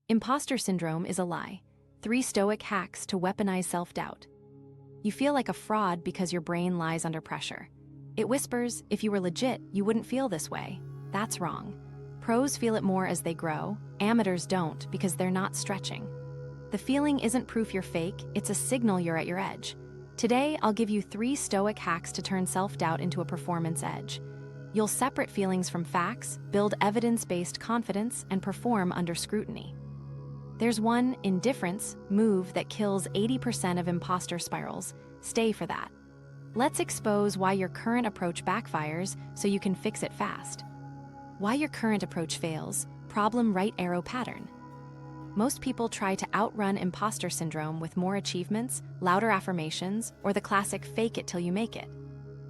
Imposter syndrome is a lie. 3 Stoic hacks to weaponize self-doubt. You feel like a fraud because your brain lies under pressure. It whispers, if you were legit, you wouldn't feel this way. That's wrong. Pros feel it more as they grow. Amateurs don't because they're not stretching. The feeling isn't proof you're fake, it's a signal you're at your edge. Today, I'll give you 3 Stoic hacks to turn self-doubt into a performance edge. You'll separate feelings from facts, build evidence-based confidence, and perform under scrutiny. There's one indifference move that kills 80% of imposter spirals. Stay for that. Let's expose why your current approach backfires so you can fix it fast. Why your current approach fails. Problem right arrow pattern. Most people try to outrun imposter syndrome with more achievements, louder affirmations, or the classic fake it till you make it.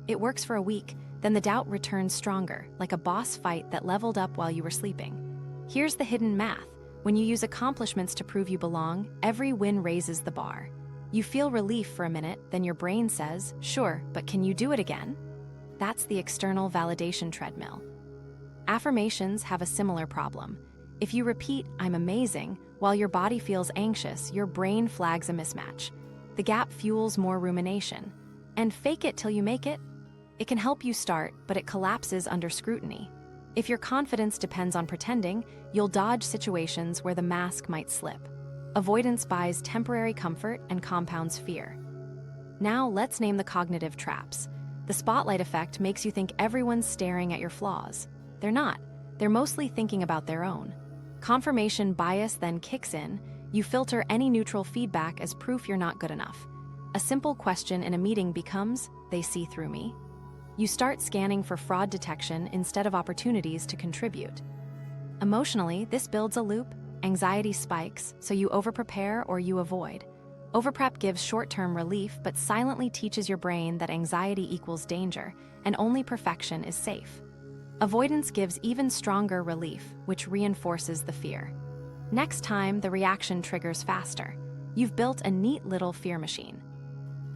It works for a week, then the doubt returns stronger, like a boss fight that leveled up while you were sleeping. Here's the hidden math. When you use accomplishments to prove you belong, every win raises the bar. You feel relief for a minute, then your brain says, sure, but can you do it again? That's the external validation treadmill. Affirmations have a similar problem. If you repeat, I'm amazing, while your body feels anxious, your brain flags a mismatch. The gap fuels more rumination. And fake it till you make it? It can help you start, but it collapses under scrutiny. If your confidence depends on pretending, you'll dodge situations where the mask might slip. Avoidance buys temporary comfort and compounds fear. Now let's name the cognitive traps. The spotlight effect makes you think everyone's staring at your flaws. They're not. They're mostly thinking about their own. Confirmation bias then kicks in. You filter any neutral feedback as proof you're not good enough. A simple question in a meeting becomes, they see through me? You start scanning for fraud detection instead of opportunities to contribute. Emotionally, this builds a loop. Anxiety spikes, so you overprepare or you avoid. Overprep gives short-term relief, but silently teaches your brain that anxiety equals danger, and only perfection is safe. Avoidance gives even stronger relief, which reinforces the fear. Next time, the reaction triggers faster. You've built a neat little fear machine.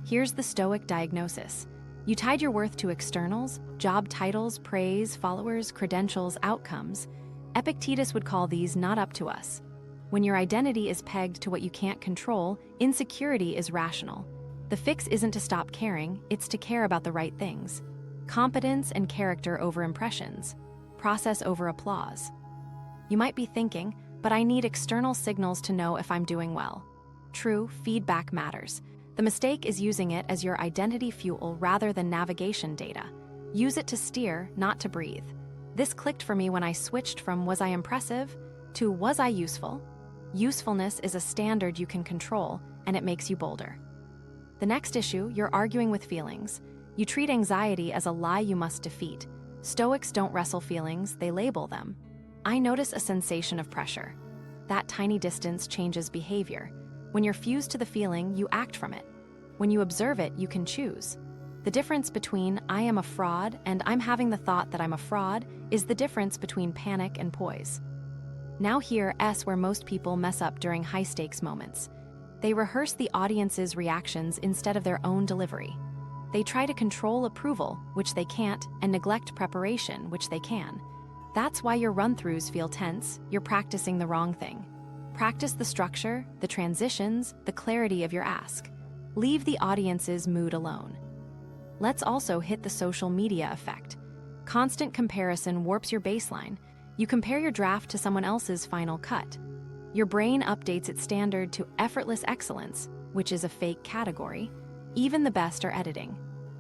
Here's the Stoic diagnosis. You tied your worth to externals, job titles, praise, followers, credentials, outcomes. Epictetus would call these not up to us. When your identity is pegged to what you can't control, insecurity is rational. The fix isn't to stop caring, it's to care about the right things. Competence and character over impressions. Process over applause. You might be thinking, but I need external signals to know if I'm doing well. True, feedback matters. The mistake is using it as your identity fuel rather than navigation data. Use it to steer, not to breathe. This clicked for me when I switched from was I impressive to was I useful? Usefulness is a standard you can control, and it makes you bolder. The next issue, you're arguing with feelings. You treat anxiety as a lie you must defeat. Stoics don't wrestle feelings, they label them. I notice a sensation of pressure. That tiny distance changes behavior. When you're fused to the feeling, you act from it. When you observe it, you can choose. The difference between I am a fraud and I'm having the thought that I'm a fraud is the difference between panic and poise. Now here's where most people mess up during high-stakes moments. They rehearse the audience's reactions instead of their own delivery. They try to control approval, which they can't, and neglect preparation, which they can. That's why your run-throughs feel tense. You're practicing the wrong thing. Practice the structure, the transitions, the clarity of your ask. Leave the audience's mood alone. Let's also hit the social media effect. Constant comparison warps your baseline. You compare your draft to someone else's final cut. Your brain updates its standard to effortless excellence, which is a fake category. Even the best are editing.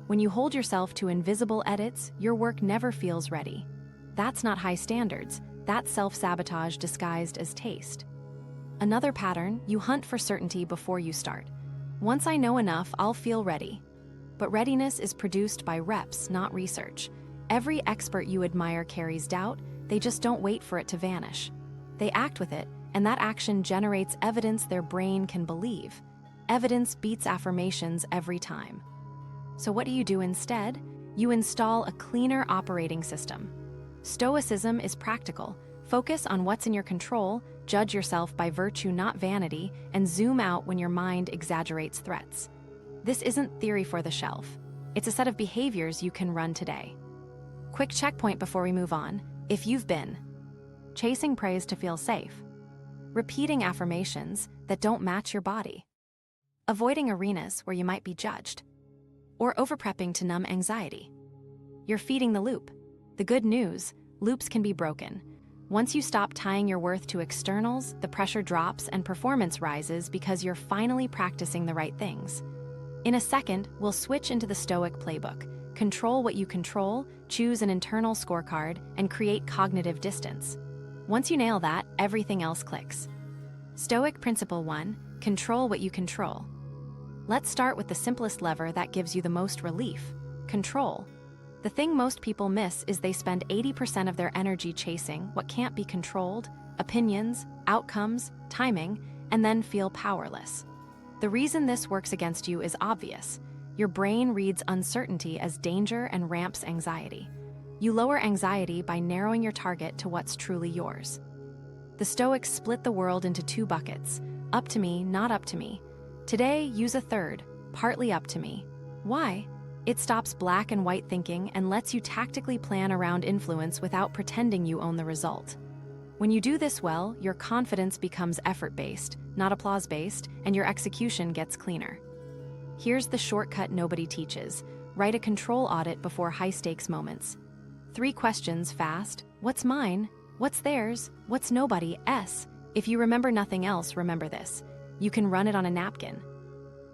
When you hold yourself to invisible edits, your work never feels ready. That's not high standards, that's self-sabotage disguised as taste. Another pattern, you hunt for certainty before you start. Once I know enough, I'll feel ready. But readiness is produced by reps, not research. Every expert you admire carries doubt, they just don't wait for it to vanish. They act with it, and that action generates evidence their brain can believe. Evidence beats affirmations every time. So what do you do instead? You install a cleaner operating system. Stoicism is practical. Focus on what's in your control, judge yourself by virtue, not vanity, and zoom out when your mind exaggerates threats. This isn't theory for the shelf. It's a set of behaviors you can run today. Quick checkpoint before we move on. If you've been chasing praise to feel safe, repeating affirmations that don't match your body, avoiding arenas where you might be judged, or overprepping to numb anxiety. You're feeding the loop. The good news, loops can be broken. Once you stop tying your worth to externals, the pressure drops and performance rises because you're finally practicing the right things. In a second, we'll switch into the Stoic Playbook. Control what you control, choose an internal scorecard, and create cognitive distance. Once you nail that, everything else clicks. Stoic Principle 1: Control what you control. Let's start with the simplest lever that gives you the most relief: control. The thing most people miss is they spend 80% of their energy chasing what can't be controlled, opinions, outcomes, timing, and then feel powerless. The reason this works against you is obvious. Your brain reads uncertainty as danger and ramps anxiety. You lower anxiety by narrowing your target to what's truly yours. The Stoics split the world into two buckets: up to me, not up to me. Today, use a third: partly up to me. Why? It stops black and white thinking and lets you tactically plan around influence without pretending you own the result. When you do this well, your confidence becomes effort-based, not applause-based, and your execution gets cleaner. Here's the shortcut nobody teaches. Write a control audit before high-stakes moments. 3 questions fast: what's mine? What's theirs? What's nobody's? If you remember nothing else, remember this. You can run it on a napkin.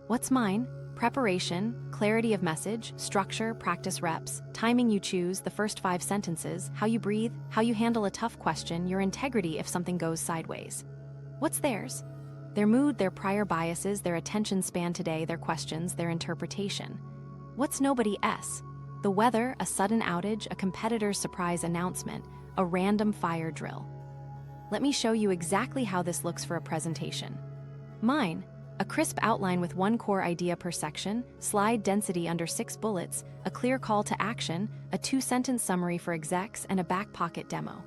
What's mine? Preparation, clarity of message, structure, practice reps, timing you choose, the first 5 sentences, how you breathe, how you handle a tough question, your integrity if something goes sideways. What's theirs? Their mood, their prior biases, their attention span today, their questions, their interpretation. What's nobody's? The weather, a sudden outage, a competitor's surprise announcement, a random fire drill. Let me show you exactly how this looks for a presentation. Mine: a crisp outline with 1 core idea per section, slide density under 6 bullets, a clear call to action, a 2-sentence summary for execs, and a back pocket demo.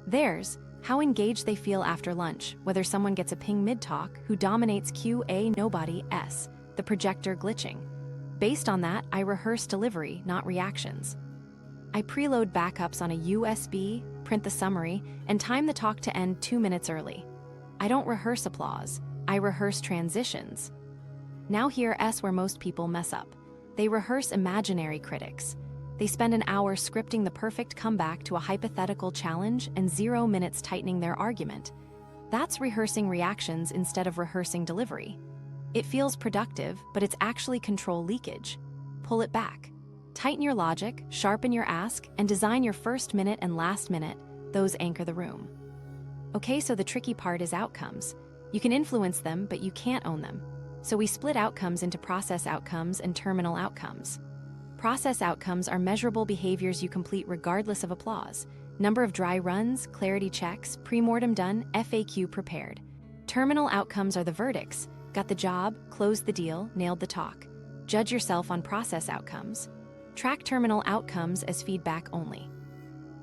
Theirs: how engaged they feel after lunch, whether someone gets a ping mid-talk, who dominates QA, nobody's, the projector glitching. Based on that, I rehearse delivery, not reactions. I preload backups on a USB, print the summary, and time the talk to end 2 minutes early. I don't rehearse applause. I rehearse transitions. Now here's where most people mess up. They rehearse imaginary critics. They spend an hour scripting the perfect comeback to a hypothetical challenge and 0 minutes tightening their argument. That's rehearsing reactions instead of rehearsing delivery. It feels productive, but it's actually control leakage. Pull it back. Tighten your logic, sharpen your ask, and design your first minute and last minute. Those anchor the room. Okay, so the tricky part is outcomes. You can influence them, but you can't own them. So we split outcomes into process outcomes and terminal outcomes. Process outcomes are measurable behaviors you complete regardless of applause. Number of dry runs, clarity checks, pre-mortem done, FAQ prepared. Terminal outcomes are the verdicts. Got the job, closed the deal, nailed the talk. Judge yourself on process outcomes. Track terminal outcomes as feedback only.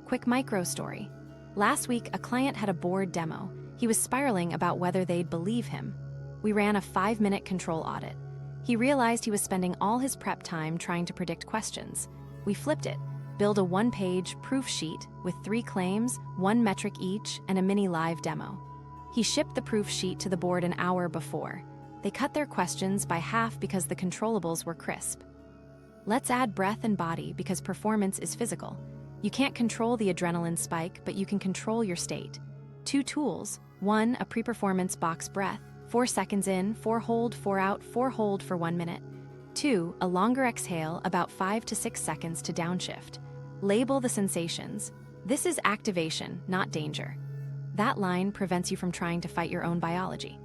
Quick micro story. Last week, a client had a board demo. He was spiraling about whether they'd believe him. We ran a 5-minute control audit. He realized he was spending all his prep time trying to predict questions. We flipped it, build a 1-page proof sheet with 3 claims, 1 metric each, and a mini live demo. He shipped the proof sheet to the board an hour before. They cut their questions by half because the controllables were crisp. Let's add breath and body because performance is physical. You can't control the adrenaline spike, but you can control your state. 2 tools. 1, a pre-performance box breath, 4 seconds in, 4 hold, 4 out, 4 hold for 1 minute. 2, a longer exhale, about 5 to 6 seconds to downshift. Label the sensations. This is activation, not danger. That line prevents you from trying to fight your own biology.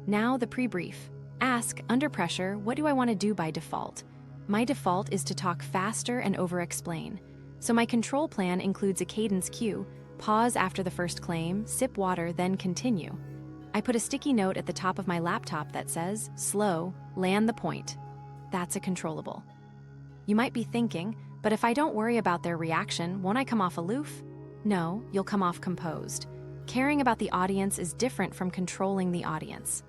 Now the pre-brief. Ask, under pressure, what do I want to do by default? My default is to talk faster and over-explain. So my control plan includes a cadence cue. Pause after the first claim, sip water, then continue. I put a sticky note at the top of my laptop that says, slow, land the point. That's a controllable. You might be thinking, but if I don't worry about their reaction, won't I come off aloof? No, you'll come off composed. Caring about the audience is different from controlling the audience.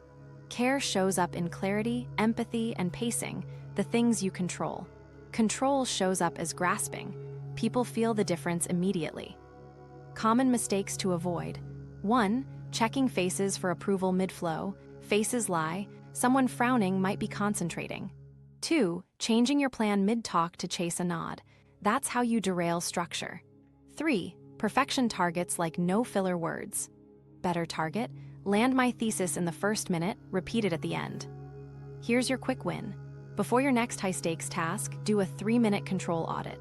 Care shows up in clarity, empathy, and pacing, the things you control. Control shows up as grasping. People feel the difference immediately. Common mistakes to avoid. 1, checking faces for approval mid-flow, faces lie, someone frowning might be concentrating. 2. Changing your plan mid-talk to chase a nod. That's how you derail structure. 3. Perfection targets like no filler words. Better target, land my thesis in the first minute, repeat it at the end. Here's your quick win. Before your next high-stakes task, do a 3-minute control audit.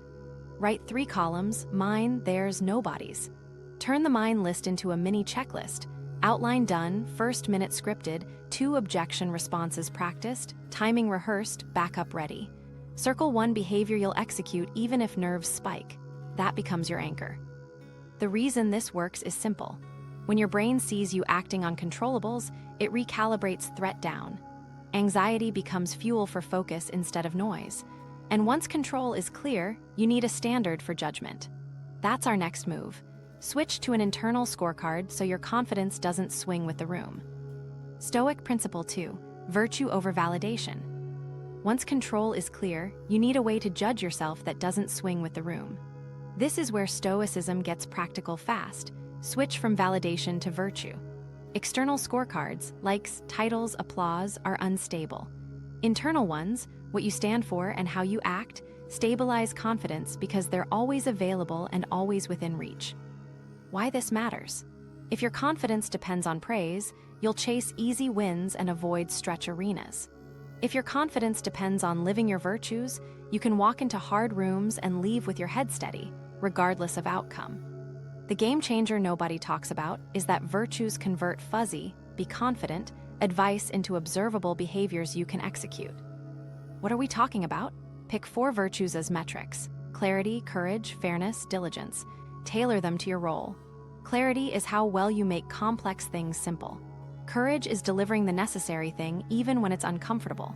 Write 3 columns, mine, theirs, nobody's. Turn the mine list into a mini checklist. Outline done, first minute scripted, 2 objection responses practiced, timing rehearsed, backup ready. Circle 1 behavior you'll execute even if nerves spike. That becomes your anchor. The reason this works is simple. When your brain sees you acting on controllables, it recalibrates threat down. Anxiety becomes fuel for focus instead of noise. And once control is clear, you need a standard for judgment. That's our next move. Switch to an internal scorecard so your confidence doesn't swing with the room. Stoic Principle 2, Virtue over Validation. Once control is clear, you need a way to judge yourself that doesn't swing with the room. This is where Stoicism gets practical fast. Switch from validation to virtue. External scorecards, likes, titles, applause, are unstable. Internal ones, what you stand for and how you act, stabilize confidence because they're always available and always within reach. Why this matters? If your confidence depends on praise, you'll chase easy wins and avoid stretch arenas. If your confidence depends on living your virtues, you can walk into hard rooms and leave with your head steady, regardless of outcome. The game changer nobody talks about is that virtues convert fuzzy, be confident, advice into observable behaviors you can execute. What are we talking about? Pick 4 virtues as metrics: clarity, courage, fairness, diligence. Tailor them to your role. Clarity is how well you make complex things simple. Courage is delivering the necessary thing even when it's uncomfortable.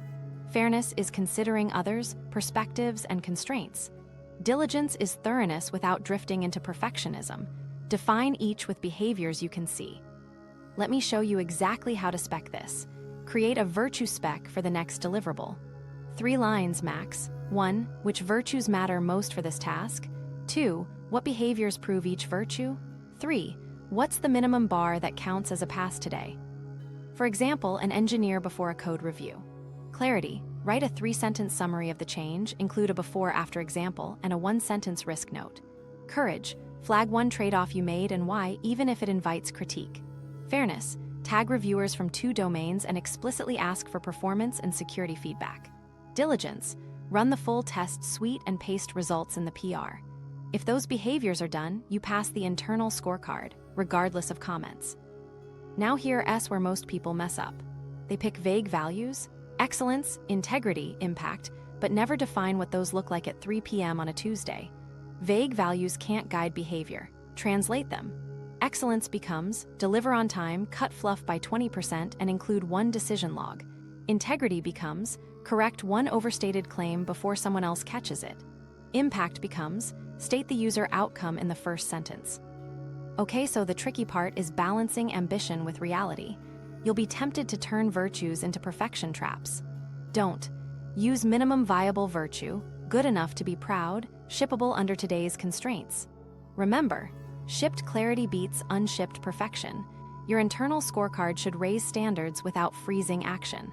Fairness is considering others, perspectives, and constraints. Diligence is thoroughness without drifting into perfectionism. Define each with behaviors you can see. Let me show you exactly how to spec this. Create a virtue spec for the next deliverable. 3 lines max. 1. Which virtues matter most for this task? 2. What behaviors prove each virtue? 3. What's the minimum bar that counts as a pass today? For example, an engineer before a code review. Clarity. Write a 3-sentence summary of the change, include a before-after example, and a 1-sentence risk note. Courage. Flag 1 trade-off you made and why, even if it invites critique. Fairness. Tag reviewers from 2 domains and explicitly ask for performance and security feedback. Diligence. Run the full test suite and paste results in the PR. If those behaviors are done, you pass the internal scorecard, regardless of comments. Now here's where most people mess up. They pick vague values, excellence, integrity, impact, but never define what those look like at 3 p.m. on a Tuesday. Vague values can't guide behavior. Translate them. Excellence becomes, deliver on time, cut fluff by 20% and include 1 decision log. Integrity becomes, correct 1 overstated claim before someone else catches it. Impact becomes, state the user outcome in the first sentence. Okay, so the tricky part is balancing ambition with reality. You'll be tempted to turn virtues into perfection traps. Don't. Use minimum viable virtue, good enough to be proud, shippable under today's constraints. Remember, shipped clarity beats unshipped perfection. Your internal scorecard should raise standards without freezing action.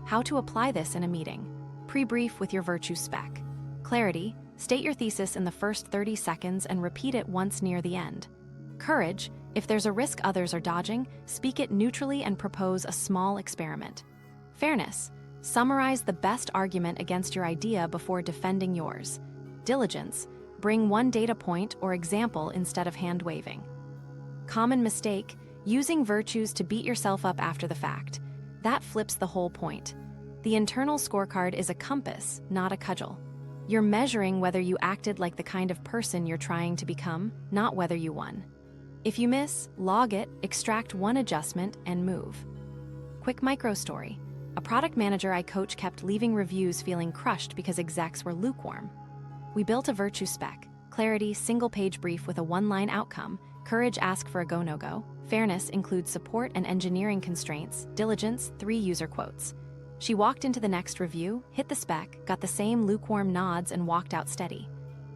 How to apply this in a meeting. Pre-brief with your virtue spec. Clarity. State your thesis in the first 30 seconds and repeat it once near the end. Courage. If there's a risk others are dodging, speak it neutrally and propose a small experiment. Fairness. Summarize the best argument against your idea before defending yours. Diligence. Bring 1 data point or example instead of hand-waving. Common mistake. Using virtues to beat yourself up after the fact. That flips the whole point. The internal scorecard is a compass, not a cudgel. You're measuring whether you acted like the kind of person you're trying to become, not whether you won. If you miss, log it, extract 1 adjustment, and move. Quick micro story. A product manager I coach kept leaving reviews feeling crushed because execs were lukewarm. We built a virtue spec. Clarity, single-page brief with a 1-line outcome. Courage, ask for a go, no-go. Fairness includes support and engineering constraints. Diligence, 3 user quotes. She walked into the next review, hit the spec, got the same lukewarm nods, and walked out steady.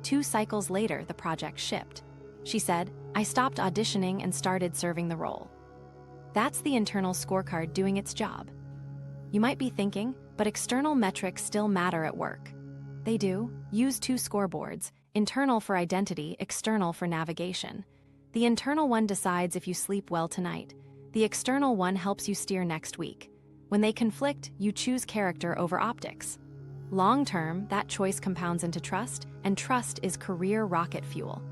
2 cycles later, the project shipped. She said, I stopped auditioning and started serving the role. That's the internal scorecard doing its job. You might be thinking, but external metrics still matter at work. They do. Use two scoreboards, internal for identity, external for navigation. The internal one decides if you sleep well tonight. The external one helps you steer next week. When they conflict, you choose character over optics. Long term, that choice compounds into trust, and trust is career rocket fuel.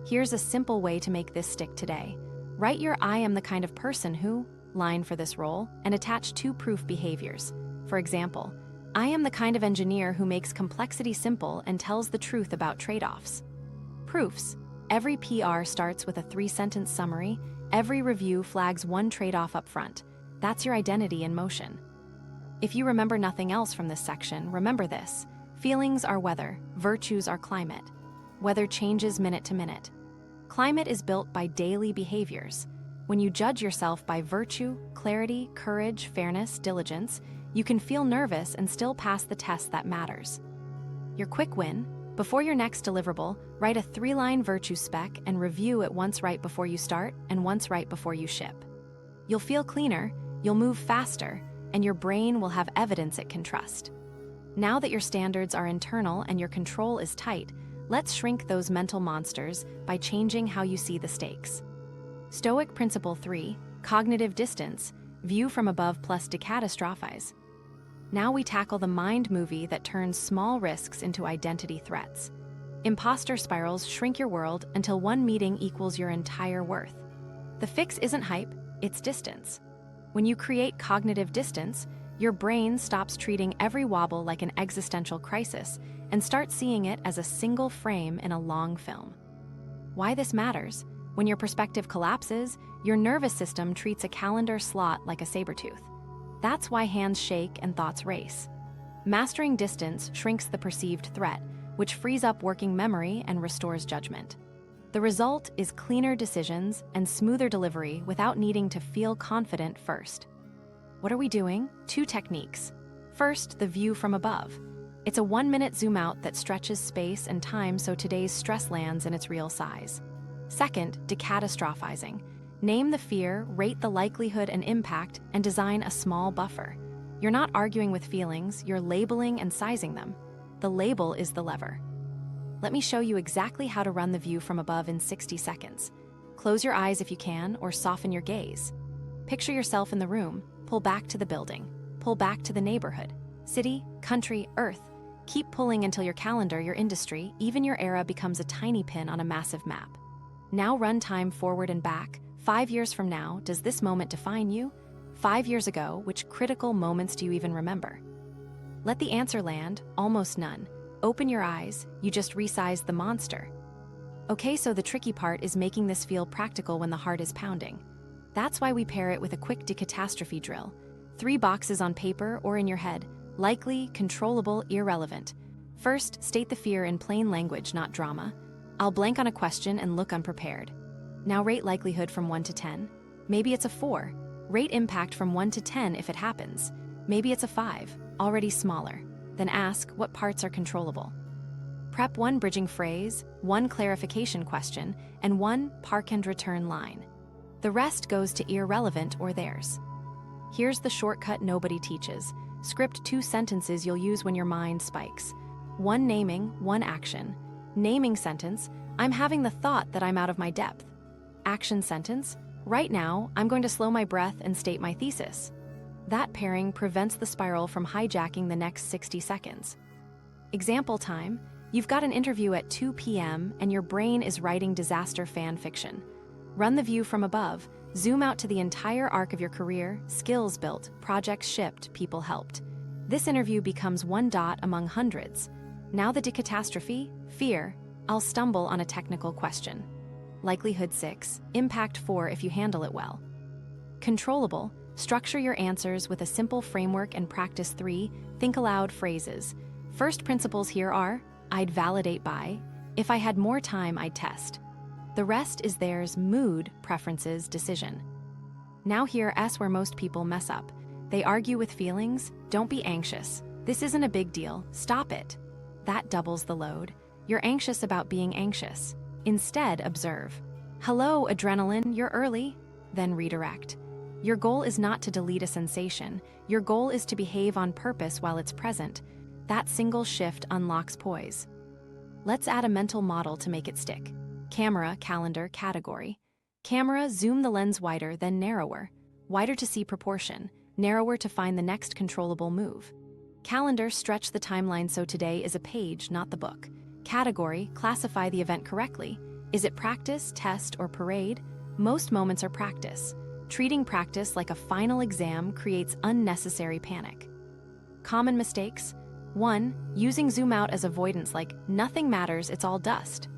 Here's a simple way to make this stick today. Write your "I am the kind of person who" line for this role and attach two proof behaviors. For example, I am the kind of engineer who makes complexity simple and tells the truth about trade-offs. Proofs. Every PR starts with a 3-sentence summary. Every review flags one trade-off up front. That's your identity in motion. If you remember nothing else from this section, remember this. Feelings are weather, virtues are climate. Weather changes minute to minute. Climate is built by daily behaviors. When you judge yourself by virtue, clarity, courage, fairness, diligence, you can feel nervous and still pass the test that matters. Your quick win: before your next deliverable, write a 3-line virtue spec and review it once right before you start and once right before you ship. You'll feel cleaner, you'll move faster, and your brain will have evidence it can trust. Now that your standards are internal and your control is tight, let's shrink those mental monsters by changing how you see the stakes. Stoic Principle 3, Cognitive Distance, View from Above plus Decatastrophize. Now we tackle the mind movie that turns small risks into identity threats. Imposter spirals shrink your world until one meeting equals your entire worth. The fix isn't hype, it's distance. When you create cognitive distance, your brain stops treating every wobble like an existential crisis and starts seeing it as a single frame in a long film. Why this matters? When your perspective collapses, your nervous system treats a calendar slot like a saber-tooth. That's why hands shake and thoughts race. Mastering distance shrinks the perceived threat, which frees up working memory and restores judgment. The result is cleaner decisions and smoother delivery without needing to feel confident first. What are we doing? 2 techniques. First, the view from above. It's a 1-minute zoom out that stretches space and time so today's stress lands in its real size. Second, decatastrophizing. Name the fear, rate the likelihood and impact, and design a small buffer. You're not arguing with feelings, you're labeling and sizing them. The label is the lever. Let me show you exactly how to run the view from above in 60 seconds. Close your eyes if you can, or soften your gaze. Picture yourself in the room, pull back to the building, pull back to the neighborhood, city, country, earth. Keep pulling until your calendar, your industry, even your era becomes a tiny pin on a massive map. Now run time forward and back. 5 years from now, does this moment define you? 5 years ago, which critical moments do you even remember? Let the answer land, almost none. Open your eyes, you just resized the monster. Okay, so the tricky part is making this feel practical when the heart is pounding. That's why we pair it with a quick decatastrophe drill. 3 boxes on paper or in your head: likely, controllable, irrelevant. First, state the fear in plain language, not drama. I'll blank on a question and look unprepared. Now rate likelihood from 1 to 10. Maybe it's a 4. Rate impact from 1 to 10 if it happens. Maybe it's a 5, already smaller. Then ask, what parts are controllable? Prep 1 bridging phrase, 1 clarification question, and 1 park and return line. The rest goes to irrelevant or theirs. Here's the shortcut nobody teaches. Script 2 sentences you'll use when your mind spikes. 1 naming, 1 action. Naming sentence: I'm having the thought that I'm out of my depth. Action sentence: right now, I'm going to slow my breath and state my thesis. That pairing prevents the spiral from hijacking the next 60 seconds. Example time: you've got an interview at 2 p.m. and your brain is writing disaster fan fiction. Run the view from above, zoom out to the entire arc of your career, skills built, projects shipped, people helped. This interview becomes 1 dot among hundreds. Now the decatastrophe: fear, I'll stumble on a technical question. Likelihood 6, impact 4 if you handle it well. Controllable, structure your answers with a simple framework and practice 3 think aloud phrases. First principles here are: I'd validate by, if I had more time I'd test. The rest is theirs: mood, preferences, decision. Now here's where most people mess up. They argue with feelings. Don't be anxious. This isn't a big deal. Stop it. That doubles the load. You're anxious about being anxious. Instead, observe. Hello, adrenaline, you're early. Then redirect. Your goal is not to delete a sensation. Your goal is to behave on purpose while it's present. That single shift unlocks poise. Let's add a mental model to make it stick. Camera, calendar, category. Camera, zoom the lens wider, then narrower. Wider to see proportion, narrower to find the next controllable move. Calendar, stretch the timeline so today is a page, not the book. Category, classify the event correctly. Is it practice, test, or parade? Most moments are practice. Treating practice like a final exam creates unnecessary panic. Common mistakes. 1. Using zoom out as avoidance, like nothing matters, it's all dust.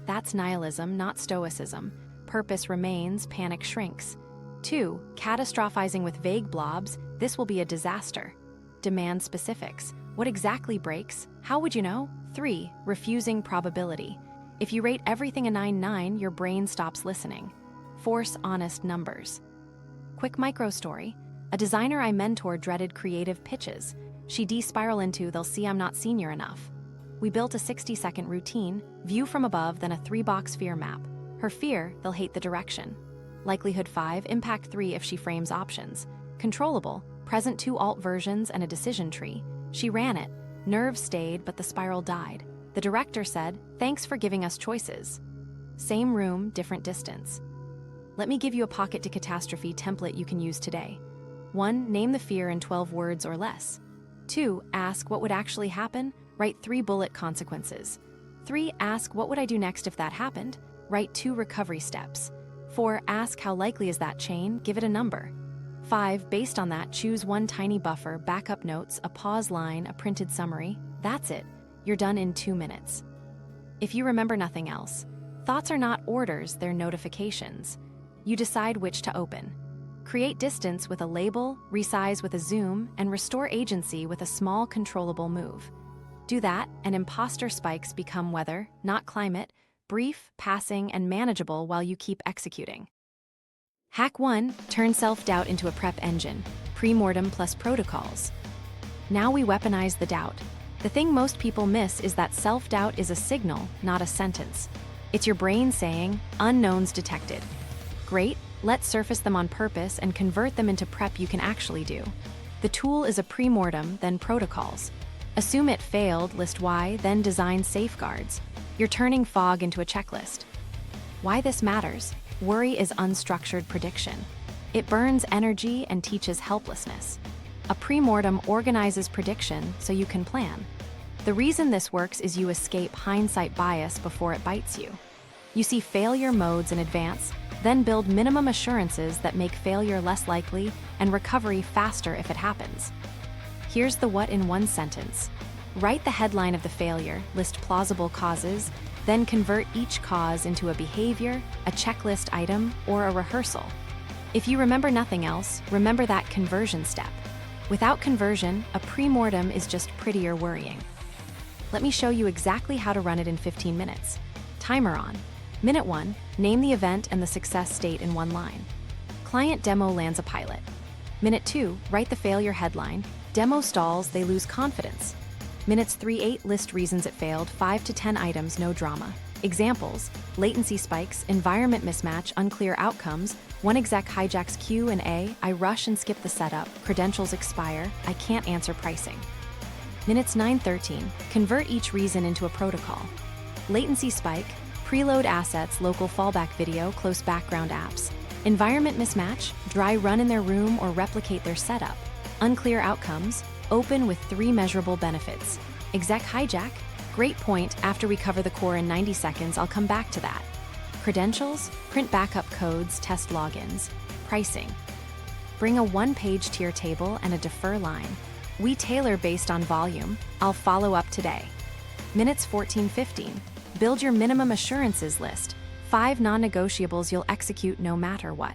That's nihilism, not stoicism. Purpose remains, panic shrinks. 2. Catastrophizing with vague blobs, this will be a disaster. Demand specifics. What exactly breaks? How would you know? 3. Refusing probability. If you rate everything a 9/9, your brain stops listening. Force honest numbers. Quick micro story. A designer I mentor dreaded creative pitches. She de-spiral into, they'll see I'm not senior enough. We built a 60-second routine, view from above, then a 3-box fear map. Her fear, they'll hate the direction. Likelihood 5, impact 3 if she frames options. Controllable, present 2 alt versions and a decision tree. She ran it. Nerves stayed, but the spiral died. The director said, thanks for giving us choices. Same room, different distance. Let me give you a pocket decatastrophe template you can use today. 1. Name the fear in 12 words or less. 2. Ask what would actually happen. Write 3 bullet consequences. 3. Ask what would I do next if that happened. Write 2 recovery steps. 4. Ask how likely is that chain. Give it a number. 5. Based on that, choose 1 tiny buffer, backup notes, a pause line, a printed summary. That's it. You're done in 2 minutes. If you remember nothing else, thoughts are not orders, they're notifications. You decide which to open. Create distance with a label, resize with a zoom, and restore agency with a small controllable move. Do that, and imposter spikes become weather, not climate, brief, passing, and manageable while you keep executing. Hack 1, turn self-doubt into a prep engine, pre-mortem plus protocols. Now we weaponize the doubt. The thing most people miss is that self-doubt is a signal, not a sentence. It's your brain saying, unknowns detected. Great, let's surface them on purpose and convert them into prep you can actually do. The tool is a pre-mortem, then protocols. Assume it failed, list why, then design safeguards. You're turning fog into a checklist. Why this matters? Worry is unstructured prediction. It burns energy and teaches helplessness. A pre-mortem organizes prediction so you can plan. The reason this works is you escape hindsight bias before it bites you. You see failure modes in advance, then build minimum assurances that make failure less likely and recovery faster if it happens. Here's the what in 1 sentence. Write the headline of the failure, list plausible causes, then convert each cause into a behavior, a checklist item, or a rehearsal. If you remember nothing else, remember that conversion step. Without conversion, a pre-mortem is just prettier worrying. Let me show you exactly how to run it in 15 minutes. Timer on. Minute 1, name the event and the success state in 1 line. Client demo lands a pilot. Minute 2, write the failure headline. Demo stalls, they lose confidence. Minutes 3-8, list reasons it failed, 5 to 10 items, no drama. Examples, latency spikes, environment mismatch, unclear outcomes, 1 exec hijacks Q&A, I rush and skip the setup, credentials expire, I can't answer pricing. Minutes 9-13, convert each reason into a protocol. Latency spike, preload assets, local fallback video, close background apps. Environment mismatch, dry run in their room or replicate their setup. Unclear outcomes, open with 3 measurable benefits. Exec hijack, great point, after we cover the core in 90 seconds, I'll come back to that. Credentials, print backup codes, test logins. Pricing, bring a 1-page tier table and a defer line. We tailor based on volume, I'll follow up today. Minutes 14-15. Build your minimum assurances list, 5 non-negotiables you'll execute no matter what.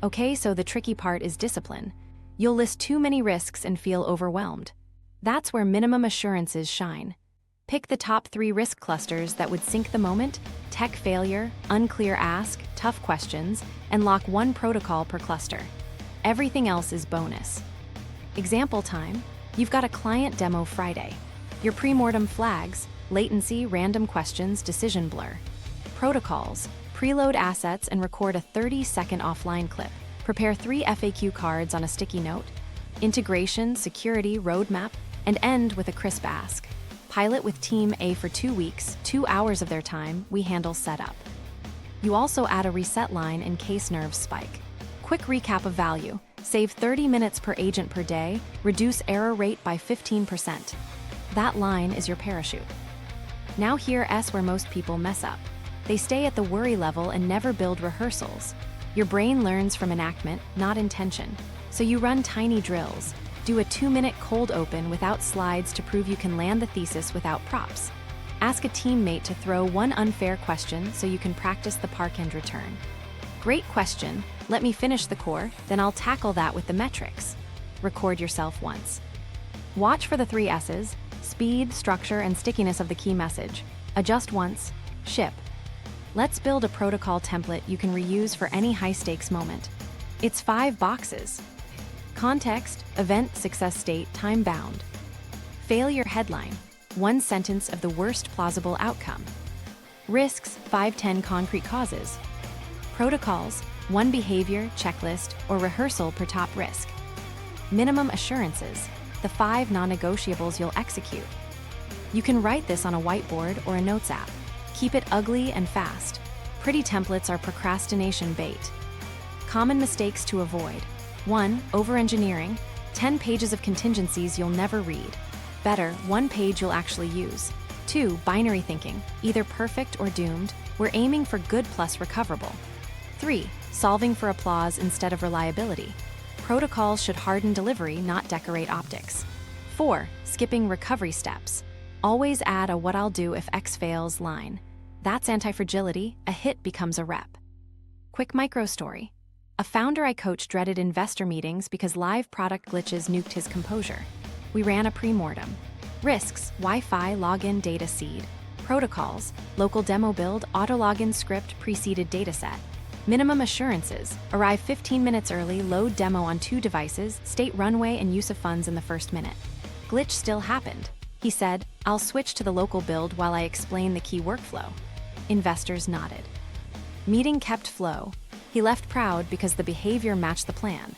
Okay, so the tricky part is discipline. You'll list too many risks and feel overwhelmed. That's where minimum assurances shine. Pick the top 3 risk clusters that would sink the moment: tech failure, unclear ask, tough questions, and lock 1 protocol per cluster. Everything else is bonus. Example time, you've got a client demo Friday. Your pre-mortem flags, latency, random questions, decision blur. Protocols, preload assets and record a 30-second offline clip. Prepare 3 FAQ cards on a sticky note, integration, security, roadmap, and end with a crisp ask. Pilot with Team A for 2 weeks, 2 hours of their time, we handle setup. You also add a reset line in case nerves spike. Quick recap of value. Save 30 minutes per agent per day, reduce error rate by 15%. That line is your parachute. Now here's where most people mess up. They stay at the worry level and never build rehearsals. Your brain learns from enactment, not intention. So you run tiny drills. Do a 2-minute cold open without slides to prove you can land the thesis without props. Ask a teammate to throw one unfair question so you can practice the park and return. Great question. Let me finish the core, then I'll tackle that with the metrics. Record yourself once. Watch for the 3 S's: speed, structure, and stickiness of the key message. Adjust once, ship. Let's build a protocol template you can reuse for any high-stakes moment. It's 5 boxes. Context, event, success state, time-bound. Failure headline, 1 sentence of the worst plausible outcome. Risks, 5-10 concrete causes. Protocols, 1 behavior, checklist, or rehearsal per top risk. Minimum assurances, the 5 non-negotiables you'll execute. You can write this on a whiteboard or a notes app. Keep it ugly and fast. Pretty templates are procrastination bait. Common mistakes to avoid. 1. Over-engineering, 10 pages of contingencies you'll never read. Better, 1 page you'll actually use. 2. Binary thinking, either perfect or doomed. We're aiming for good plus recoverable. 3. Solving for applause instead of reliability. Protocols should harden delivery, not decorate optics. 4. Skipping recovery steps. Always add a "what I'll do if X fails" line. That's anti-fragility, a hit becomes a rep. Quick micro story. A founder I coached dreaded investor meetings because live product glitches nuked his composure. We ran a pre-mortem. Risks, Wi-Fi login data seed. Protocols, local demo build, auto login script, preceded dataset. Minimum assurances, arrive 15 minutes early, load demo on 2 devices, state runway and use of funds in the first minute. Glitch still happened. He said, "I'll switch to the local build while I explain the key workflow." Investors nodded. Meeting kept flow. He left proud because the behavior matched the plan.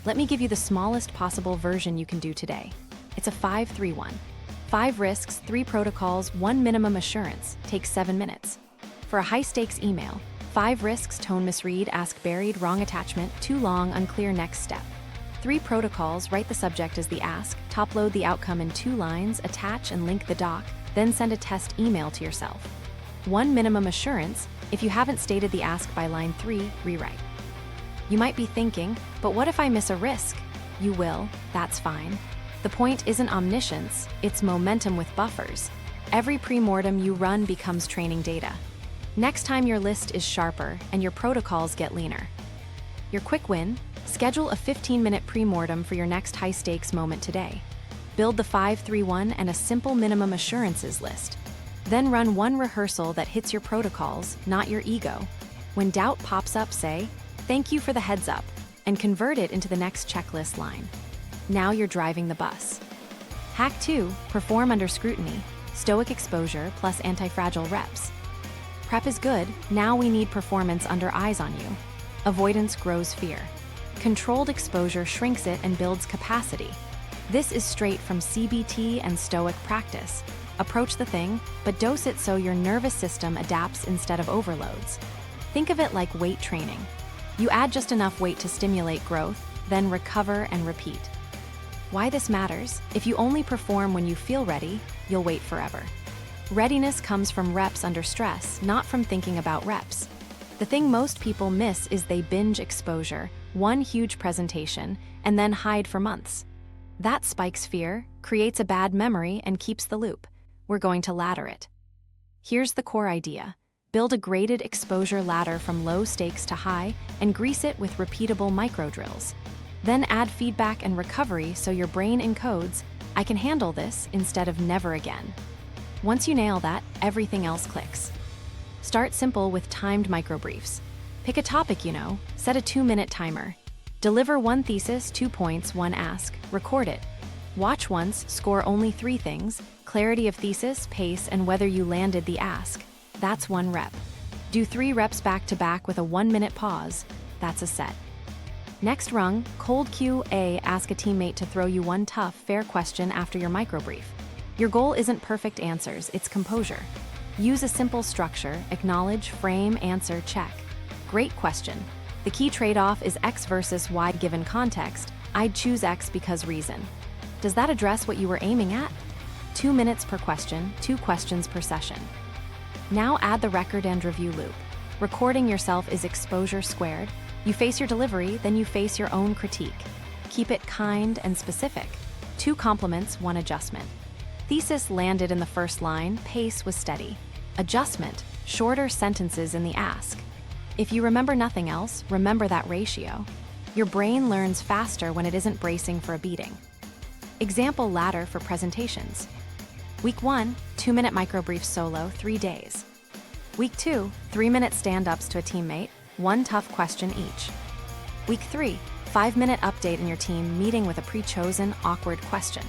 Let me give you the smallest possible version you can do today. It's a 5-3-1. 5 risks, 3 protocols, 1 minimum assurance, takes 7 minutes. For a high-stakes email, 5 risks, tone misread, ask buried, wrong attachment, too long, unclear next step. 3 protocols, write the subject as the ask, top-load the outcome in 2 lines, attach and link the doc, then send a test email to yourself. 1 minimum assurance, if you haven't stated the ask by line 3, rewrite. You might be thinking, but what if I miss a risk? You will, that's fine. The point isn't omniscience, it's momentum with buffers. Every pre-mortem you run becomes training data. Next time your list is sharper and your protocols get leaner. Your quick win, schedule a 15-minute pre-mortem for your next high-stakes moment today. Build the 5-3-1 and a simple minimum assurances list. Then run 1 rehearsal that hits your protocols, not your ego. When doubt pops up, say, "Thank you for the heads up," and convert it into the next checklist line. Now you're driving the bus. Hack 2, perform under scrutiny, stoic exposure plus anti-fragile reps. Prep is good, now we need performance under eyes on you. Avoidance grows fear. Controlled exposure shrinks it and builds capacity. This is straight from CBT and Stoic practice. Approach the thing, but dose it so your nervous system adapts instead of overloads. Think of it like weight training. You add just enough weight to stimulate growth, then recover and repeat. Why this matters? If you only perform when you feel ready, you'll wait forever. Readiness comes from reps under stress, not from thinking about reps. The thing most people miss is they binge exposure, 1 huge presentation, and then hide for months. That spikes fear, creates a bad memory, and keeps the loop. We're going to ladder it. Here's the core idea. Build a graded exposure ladder from low stakes to high and grease it with repeatable micro drills. Then add feedback and recovery so your brain encodes, "I can handle this," instead of "never again." Once you nail that, everything else clicks. Start simple with timed microbriefs. Pick a topic you know, set a 2-minute timer. Deliver 1 thesis, 2 points, 1 ask, record it. Watch once, score only 3 things: clarity of thesis, pace, and whether you landed the ask. That's 1 rep. Do 3 reps back to back with a 1-minute pause. That's a set. Next rung, cold QA, ask a teammate to throw you one tough, fair question after your microbrief. Your goal isn't perfect answers, it's composure. Use a simple structure, acknowledge, frame, answer, check. Great question. The key trade-off is X versus Y given context. I'd choose X because reason. Does that address what you were aiming at? 2 minutes per question, 2 questions per session. Now add the record and review loop. Recording yourself is exposure squared. You face your delivery, then you face your own critique. Keep it kind and specific. 2 compliments, 1 adjustment. Thesis landed in the first line, pace was steady. Adjustment, shorter sentences in the ask. If you remember nothing else, remember that ratio. Your brain learns faster when it isn't bracing for a beating. Example ladder for presentations. Week 1, 2-minute microbrief solo, 3 days. Week 2, 3-minute stand-ups to a teammate, 1 tough question each. Week 3, 5-minute update in your team meeting with a pre-chosen, awkward question.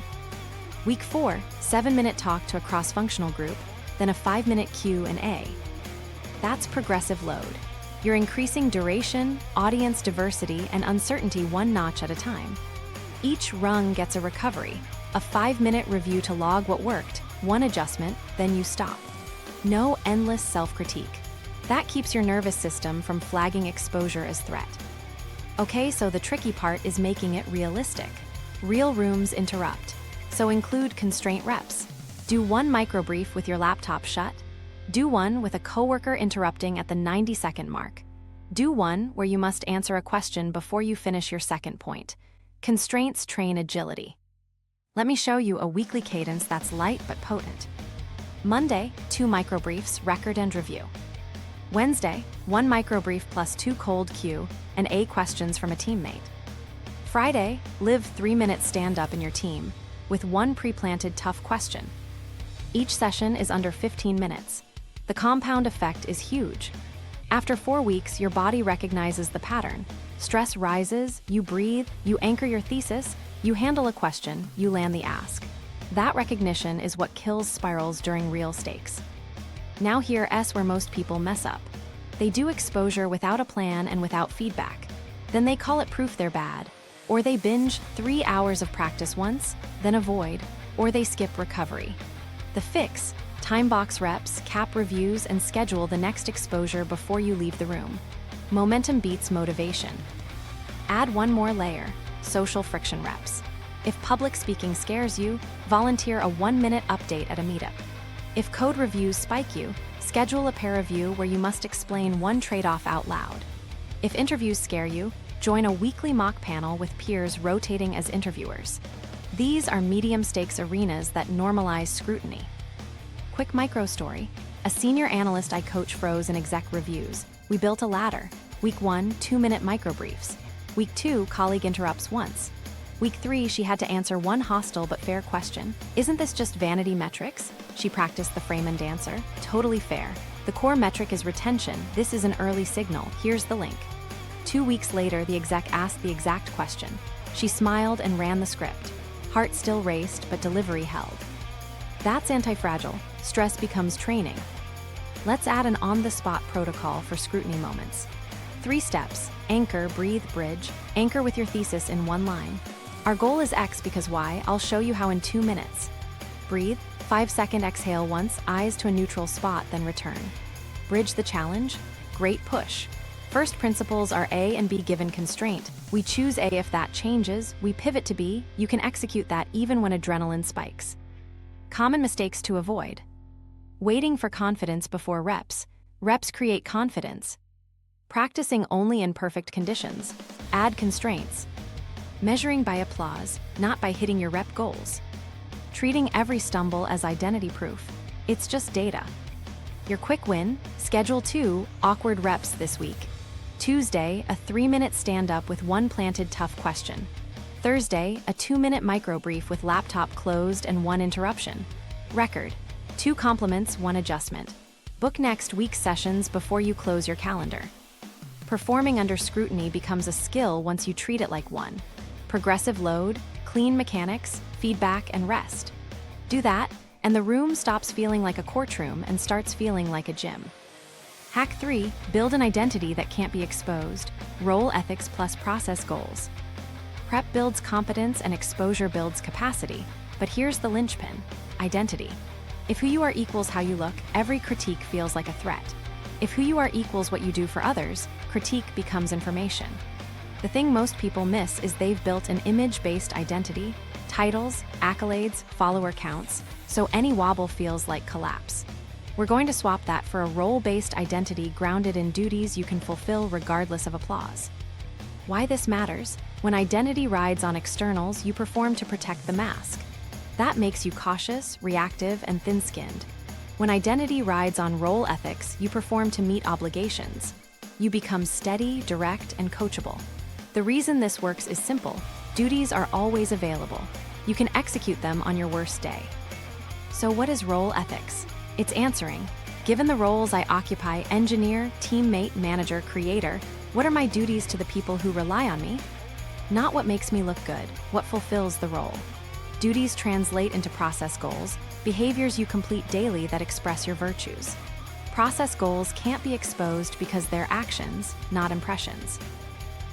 Week 4, 7-minute talk to a cross-functional group, then a 5-minute Q&A. That's progressive load. You're increasing duration, audience diversity, and uncertainty 1 notch at a time. Each rung gets a recovery, a 5-minute review to log what worked, 1 adjustment, then you stop. No endless self-critique. That keeps your nervous system from flagging exposure as threat. Okay, so the tricky part is making it realistic. Real rooms interrupt, so include constraint reps. Do 1 microbrief with your laptop shut. Do 1 with a coworker interrupting at the 90-second mark. Do 1 where you must answer a question before you finish your second point. Constraints train agility. Let me show you a weekly cadence that's light but potent. Monday, 2 microbriefs, record and review. Wednesday, 1 microbrief plus 2 cold Q and A questions from a teammate. Friday, live 3-minute stand-up in your team with 1 pre-planted tough question. Each session is under 15 minutes. The compound effect is huge. After 4 weeks, your body recognizes the pattern. Stress rises, you breathe, you anchor your thesis, you handle a question, you land the ask. That recognition is what kills spirals during real stakes. Now here's where most people mess up. They do exposure without a plan and without feedback. Then they call it proof they're bad. Or they binge 3 hours of practice once, then avoid, or they skip recovery. The fix: time box reps, cap reviews, and schedule the next exposure before you leave the room. Momentum beats motivation. Add 1 more layer: social friction reps. If public speaking scares you, volunteer a 1-minute update at a meetup. If code reviews spike you, schedule a peer review where you must explain 1 trade-off out loud. If interviews scare you, join a weekly mock panel with peers rotating as interviewers. These are medium-stakes arenas that normalize scrutiny. Quick micro story. A senior analyst I coach froze in exec reviews. We built a ladder. Week 1, 2-minute microbriefs. Week 2, colleague interrupts once. Week 3, she had to answer 1 hostile but fair question. Isn't this just vanity metrics? She practiced the frame and answer. Totally fair. The core metric is retention. This is an early signal. Here's the link. 2 weeks later, the exec asked the exact question. She smiled and ran the script. Heart still raced, but delivery held. That's anti-fragile. Stress becomes training. Let's add an on-the-spot protocol for scrutiny moments. 3 steps: anchor, breathe, bridge. Anchor with your thesis in 1 line. Our goal is X because Y. I'll show you how in 2 minutes. Breathe, 5-second exhale once, eyes to a neutral spot, then return. Bridge the challenge. Great push. First principles are A and B given constraint. We choose A if that changes, we pivot to B, you can execute that even when adrenaline spikes. Common mistakes to avoid. Waiting for confidence before reps. Reps create confidence. Practicing only in perfect conditions. Add constraints. Measuring by applause, not by hitting your rep goals. Treating every stumble as identity proof. It's just data. Your quick win: schedule 2 awkward reps this week. Tuesday, a 3-minute stand-up with 1 planted tough question. Thursday, a 2-minute microbrief with laptop closed and 1 interruption. Record: 2 compliments, 1 adjustment. Book next week's sessions before you close your calendar. Performing under scrutiny becomes a skill once you treat it like one. Progressive load, clean mechanics, feedback, and rest. Do that, and the room stops feeling like a courtroom and starts feeling like a gym. Hack 3, build an identity that can't be exposed. Role ethics plus process goals. Prep builds competence and exposure builds capacity, but here's the linchpin: identity. If who you are equals how you look, every critique feels like a threat. If who you are equals what you do for others, critique becomes information. The thing most people miss is they've built an image-based identity, titles, accolades, follower counts, so any wobble feels like collapse. We're going to swap that for a role-based identity grounded in duties you can fulfill regardless of applause. Why this matters? When identity rides on externals, you perform to protect the mask. That makes you cautious, reactive, and thin-skinned. When identity rides on role ethics, you perform to meet obligations. You become steady, direct, and coachable. The reason this works is simple: duties are always available. You can execute them on your worst day. So what is role ethics? It's answering, given the roles I occupy, engineer, teammate, manager, creator, what are my duties to the people who rely on me? Not what makes me look good, what fulfills the role. Duties translate into process goals, behaviors you complete daily that express your virtues. Process goals can't be exposed because they're actions, not impressions.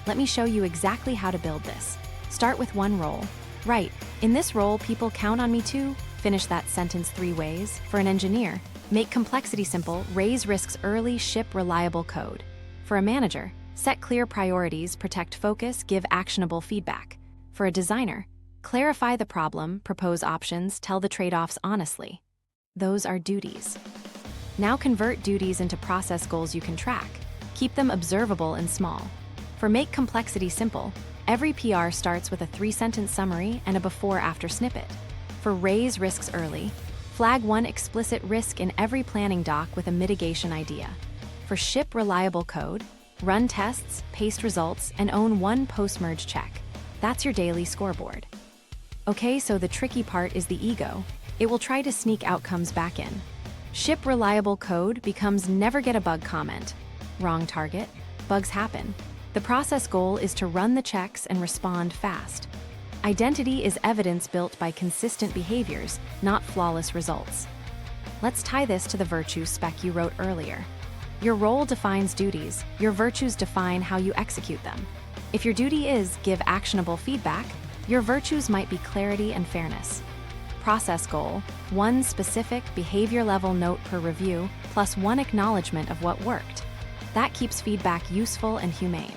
Let me show you exactly how to build this. Start with one role. Right, in this role, people count on me to finish that sentence 3 ways. For an engineer, make complexity simple, raise risks early, ship reliable code. For a manager, set clear priorities, protect focus, give actionable feedback. For a designer, clarify the problem, propose options, tell the trade-offs honestly. Those are duties. Now convert duties into process goals you can track. Keep them observable and small. For make complexity simple, every PR starts with a 3-sentence summary and a before-after snippet. For raise risks early, flag one explicit risk in every planning doc with a mitigation idea. For ship reliable code, run tests, paste results, and own one post-merge check. That's your daily scoreboard. Okay, so the tricky part is the ego. It will try to sneak outcomes back in. Ship reliable code becomes never get a bug comment. Wrong target. Bugs happen. The process goal is to run the checks and respond fast. Identity is evidence built by consistent behaviors, not flawless results. Let's tie this to the virtue spec you wrote earlier. Your role defines duties, your virtues define how you execute them. If your duty is give actionable feedback, your virtues might be clarity and fairness. Process goal, one specific behavior level note per review, plus one acknowledgement of what worked. That keeps feedback useful and humane.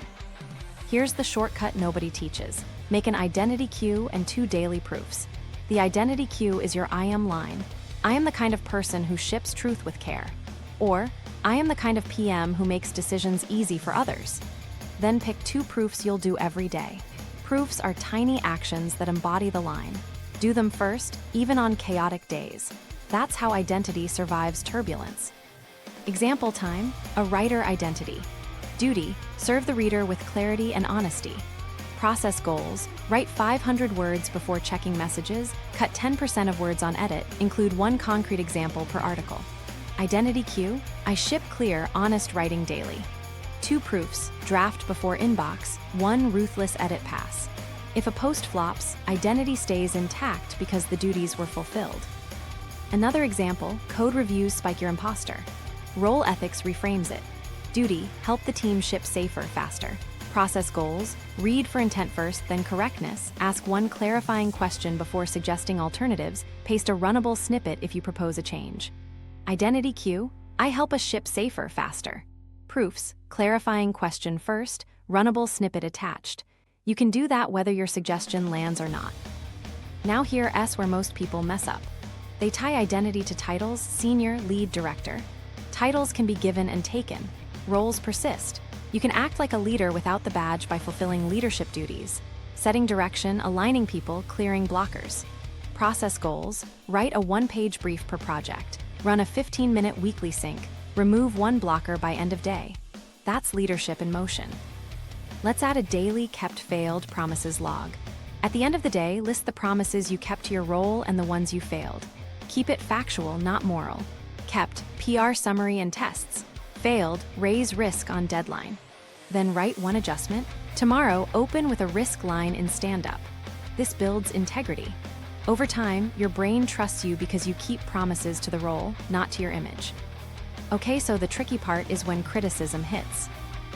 Here's the shortcut nobody teaches. Make an identity cue and 2 daily proofs. The identity cue is your I am line. I am the kind of person who ships truth with care. Or, I am the kind of PM who makes decisions easy for others. Then pick 2 proofs you'll do every day. Proofs are tiny actions that embody the line. Do them first, even on chaotic days. That's how identity survives turbulence. Example time, a writer identity. Duty, serve the reader with clarity and honesty. Process goals, write 500 words before checking messages, cut 10% of words on edit, include 1 concrete example per article. Identity cue, I ship clear, honest writing daily. 2 proofs, draft before inbox, 1 ruthless edit pass. If a post flops, identity stays intact because the duties were fulfilled. Another example, code reviews spike your imposter. Role ethics reframes it. Duty, help the team ship safer, faster. Process goals, read for intent first, then correctness, ask 1 clarifying question before suggesting alternatives, paste a runnable snippet if you propose a change. Identity cue, I help us ship safer, faster. Proofs, clarifying question first, runnable snippet attached. You can do that whether your suggestion lands or not. Now here's where most people mess up. They tie identity to titles, senior, lead, director. Titles can be given and taken. Roles persist. You can act like a leader without the badge by fulfilling leadership duties, setting direction, aligning people, clearing blockers. Process goals, write a 1-page brief per project, run a 15-minute weekly sync, remove 1 blocker by end of day. That's leadership in motion. Let's add a daily kept failed promises log. At the end of the day, list the promises you kept to your role and the ones you failed. Keep it factual, not moral. Kept, PR summary and tests. Failed, raise risk on deadline. Then write 1 adjustment. Tomorrow, open with a risk line in stand-up. This builds integrity. Over time, your brain trusts you because you keep promises to the role, not to your image. Okay, so the tricky part is when criticism hits.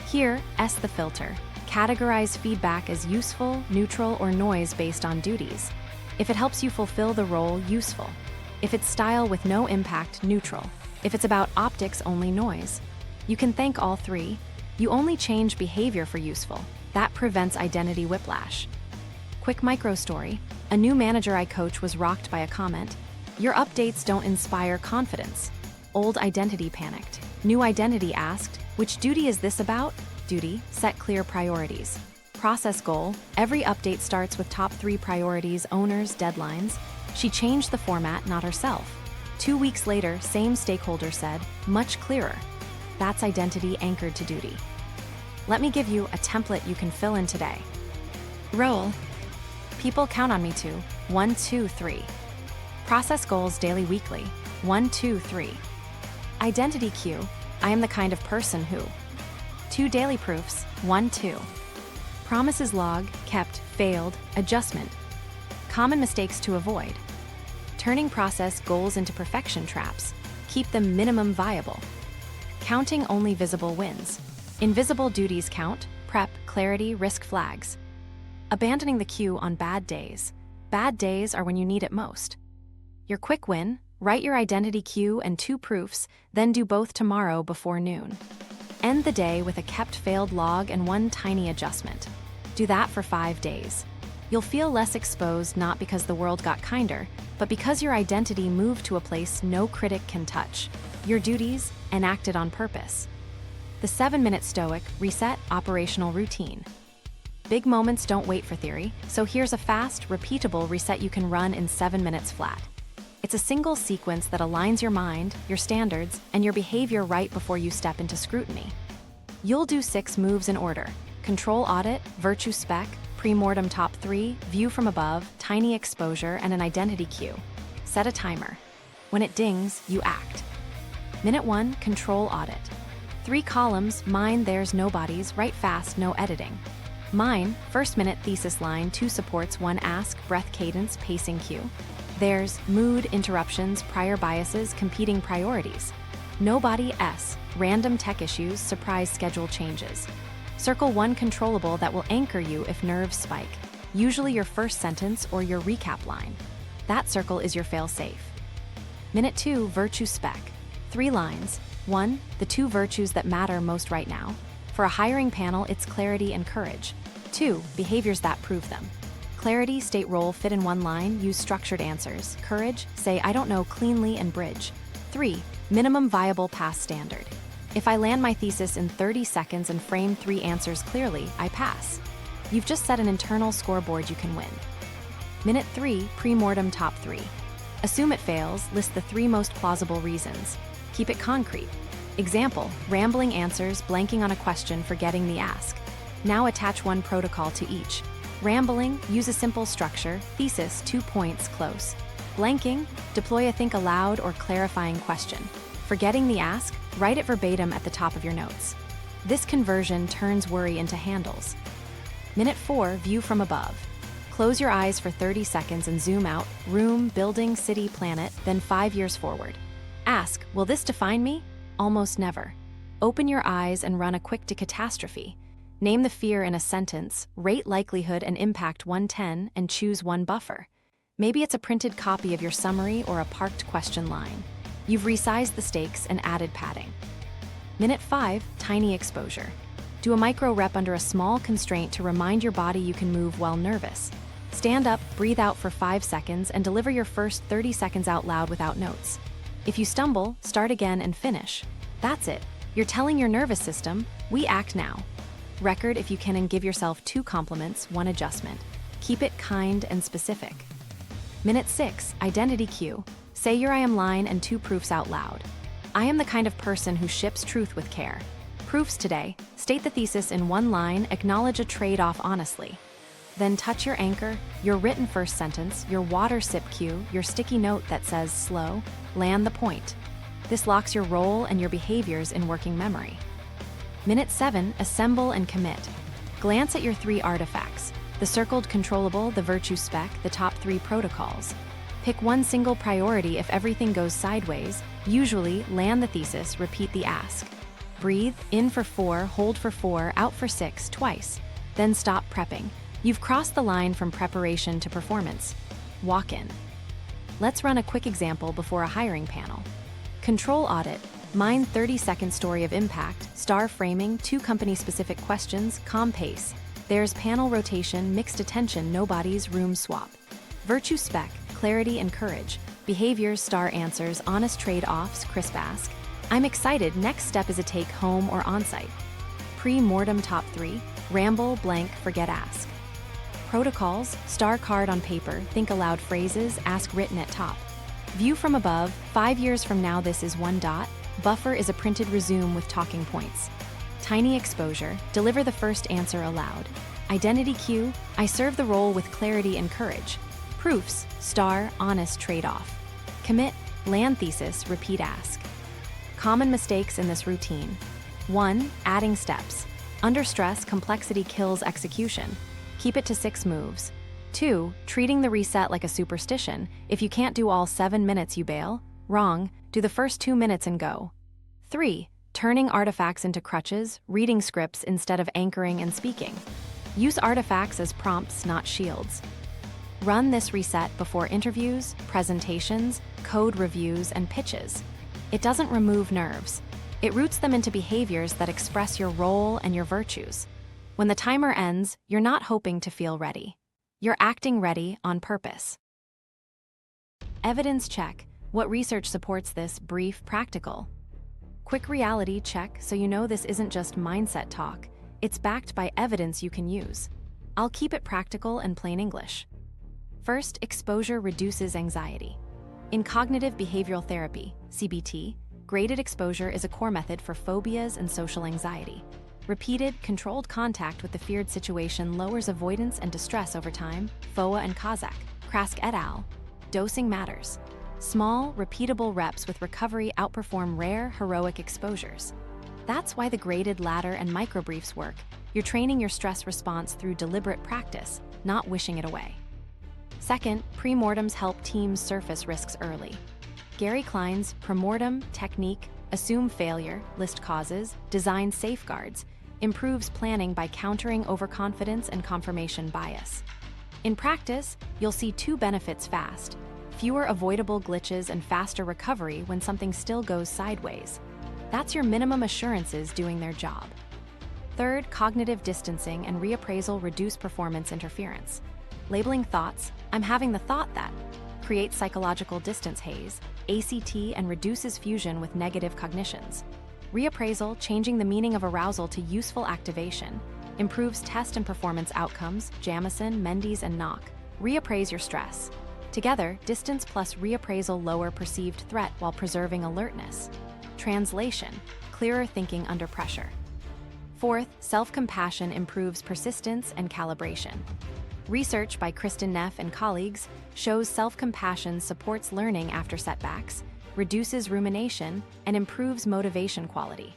Here, S the filter. Categorize feedback as useful, neutral, or noise based on duties. If it helps you fulfill the role, useful. If it's style with no impact, neutral. If it's about optics, only noise. You can thank all three. You only change behavior for useful. That prevents identity whiplash. Quick micro story. A new manager I coach was rocked by a comment. Your updates don't inspire confidence. Old identity panicked. New identity asked, which duty is this about? Duty, set clear priorities. Process goal, every update starts with top 3 priorities, owners, deadlines. She changed the format, not herself. 2 weeks later, same stakeholder said, much clearer. That's identity anchored to duty. Let me give you a template you can fill in today. Role. People count on me to. 1, 2, 3. Process goals daily, weekly. 1, 2, 3. Identity cue. I am the kind of person who. 2 daily proofs. 1, 2. Promises log, kept, failed, adjustment. Common mistakes to avoid. Turning process goals into perfection traps. Keep them minimum viable. Counting only visible wins. Invisible duties count, prep, clarity, risk flags. Abandoning the queue on bad days. Bad days are when you need it most. Your quick win, write your identity cue and 2 proofs, then do both tomorrow before noon. End the day with a kept failed log and 1 tiny adjustment. Do that for 5 days. You'll feel less exposed not because the world got kinder, but because your identity moved to a place no critic can touch. Your duties enacted on purpose. The 7-minute Stoic reset operational routine. Big moments don't wait for theory, so here's a fast, repeatable reset you can run in 7 minutes flat. It's a single sequence that aligns your mind, your standards, and your behavior right before you step into scrutiny. You'll do 6 moves in order: control, audit, virtue, spec, pre-mortem, top 3, view from above, tiny exposure, and an identity cue. Set a timer. When it dings, you act. Minute 1, control, audit. 3 columns, mine, theirs, nobody's, write fast, no editing. Mine, first minute thesis line, 2 supports, 1 ask, breath, cadence, pacing cue. Theirs, mood, interruptions, prior biases, competing priorities. Nobody, S, random tech issues, surprise schedule changes. Circle 1 controllable that will anchor you if nerves spike, usually your first sentence or your recap line. That circle is your fail-safe. Minute 2, virtue, spec. 3 lines. 1, the 2 virtues that matter most right now. For a hiring panel, it's clarity and courage. 2, behaviors that prove them. Clarity, state role, fit in 1 line, use structured answers. Courage, say I don't know cleanly and bridge. 3, minimum viable pass standard. If I land my thesis in 30 seconds and frame 3 answers clearly, I pass. You've just set an internal scoreboard you can win. Minute 3, pre-mortem, top 3. Assume it fails, list the 3 most plausible reasons. Keep it concrete. Example, rambling answers, blanking on a question, forgetting the ask. Now attach 1 protocol to each. Rambling, use a simple structure, thesis, 2 points, close. Blanking, deploy a think aloud or clarifying question. Forgetting the ask, write it verbatim at the top of your notes. This conversion turns worry into handles. Minute 4, view from above. Close your eyes for 30 seconds and zoom out, room, building, city, planet, then 5 years forward. Ask, will this define me? Almost never. Open your eyes and run a quick decatastrophe. Name the fear in a sentence, rate likelihood and impact 110, and choose 1 buffer. Maybe it's a printed copy of your summary or a parked question line. You've resized the stakes and added padding. Minute 5, tiny exposure. Do a micro rep under a small constraint to remind your body you can move while nervous. Stand up, breathe out for 5 seconds, and deliver your first 30 seconds out loud without notes. If you stumble, start again and finish. That's it. You're telling your nervous system, we act now. Record if you can and give yourself 2 compliments, 1 adjustment. Keep it kind and specific. Minute 6, identity cue. Say your I am line and 2 proofs out loud. I am the kind of person who ships truth with care. Proofs today, state the thesis in 1 line, acknowledge a trade-off honestly. Then touch your anchor, your written first sentence, your water sip cue, your sticky note that says slow, land the point. This locks your role and your behaviors in working memory. Minute 7, assemble and commit. Glance at your 3 artifacts, the circled controllable, the virtue spec, the top 3 protocols. Pick one single priority if everything goes sideways. Usually, land the thesis, repeat the ask. Breathe, in for 4, hold for 4, out for 6, twice. Then stop prepping. You've crossed the line from preparation to performance. Walk in. Let's run a quick example before a hiring panel. Control audit. Mine 30-second story of impact, star framing, 2 company-specific questions, calm pace. There's panel rotation, mixed attention, no bodies, room swap. Virtue spec, clarity and courage. Behaviors, star answers, honest trade-offs, crisp ask. I'm excited, next step is a take-home or on-site. Pre-mortem top 3, ramble, blank, forget ask. Protocols, star card on paper, think aloud phrases, ask written at top. View from above, 5 years from now this is 1 dot. Buffer is a printed resume with talking points. Tiny exposure, deliver the first answer aloud. Identity cue, I serve the role with clarity and courage. Proofs, star, honest trade-off. Commit, land thesis, repeat ask. Common mistakes in this routine. 1. Adding steps. Under stress, complexity kills execution. Keep it to 6 moves. 2. Treating the reset like a superstition. If you can't do all 7 minutes, you bail. Wrong. Do the first 2 minutes and go. 3. Turning artifacts into crutches, reading scripts instead of anchoring and speaking. Use artifacts as prompts, not shields. Run this reset before interviews, presentations, code reviews, and pitches. It doesn't remove nerves. It roots them into behaviors that express your role and your virtues. When the timer ends, you're not hoping to feel ready. You're acting ready on purpose. Evidence check. What research supports this? Brief, practical. Quick reality check so you know this isn't just mindset talk. It's backed by evidence you can use. I'll keep it practical and plain English. First, exposure reduces anxiety. In cognitive behavioral therapy, CBT, graded exposure is a core method for phobias and social anxiety. Repeated, controlled contact with the feared situation lowers avoidance and distress over time. Foa and Kazak, Krask et al. Dosing matters. Small, repeatable reps with recovery outperform rare, heroic exposures. That's why the graded ladder and microbriefs work. You're training your stress response through deliberate practice, not wishing it away. Second, pre-mortems help teams surface risks early. Gary Klein's pre-mortem technique, assume failure, list causes, design safeguards, improves planning by countering overconfidence and confirmation bias. In practice, you'll see 2 benefits fast: fewer avoidable glitches and faster recovery when something still goes sideways. That's your minimum assurances doing their job. Third, cognitive distancing and reappraisal reduce performance interference. Labeling thoughts, I'm having the thought that, creates psychological distance haze, ACT, and reduces fusion with negative cognitions. Reappraisal, changing the meaning of arousal to useful activation, improves test and performance outcomes, Jamison, Mendes, and Knock. Reappraise your stress. Together, distance plus reappraisal lower perceived threat while preserving alertness. Translation, clearer thinking under pressure. Fourth, self-compassion improves persistence and calibration. Research by Kristen Neff and colleagues shows self-compassion supports learning after setbacks, reduces rumination, and improves motivation quality.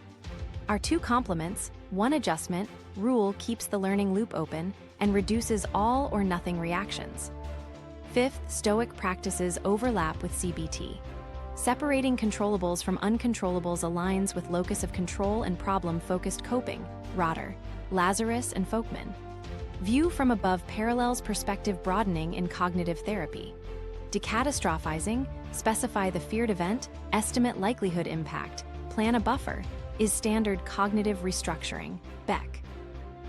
Our 2 complements, 1 adjustment, rule keeps the learning loop open and reduces all or nothing reactions. Fifth, Stoic practices overlap with CBT. Separating controllables from uncontrollables aligns with locus of control and problem-focused coping, Rotter, Lazarus, and Folkman. View from above parallels perspective broadening in cognitive therapy. Decatastrophizing, specify the feared event, estimate likelihood impact, plan a buffer, is standard cognitive restructuring, Beck.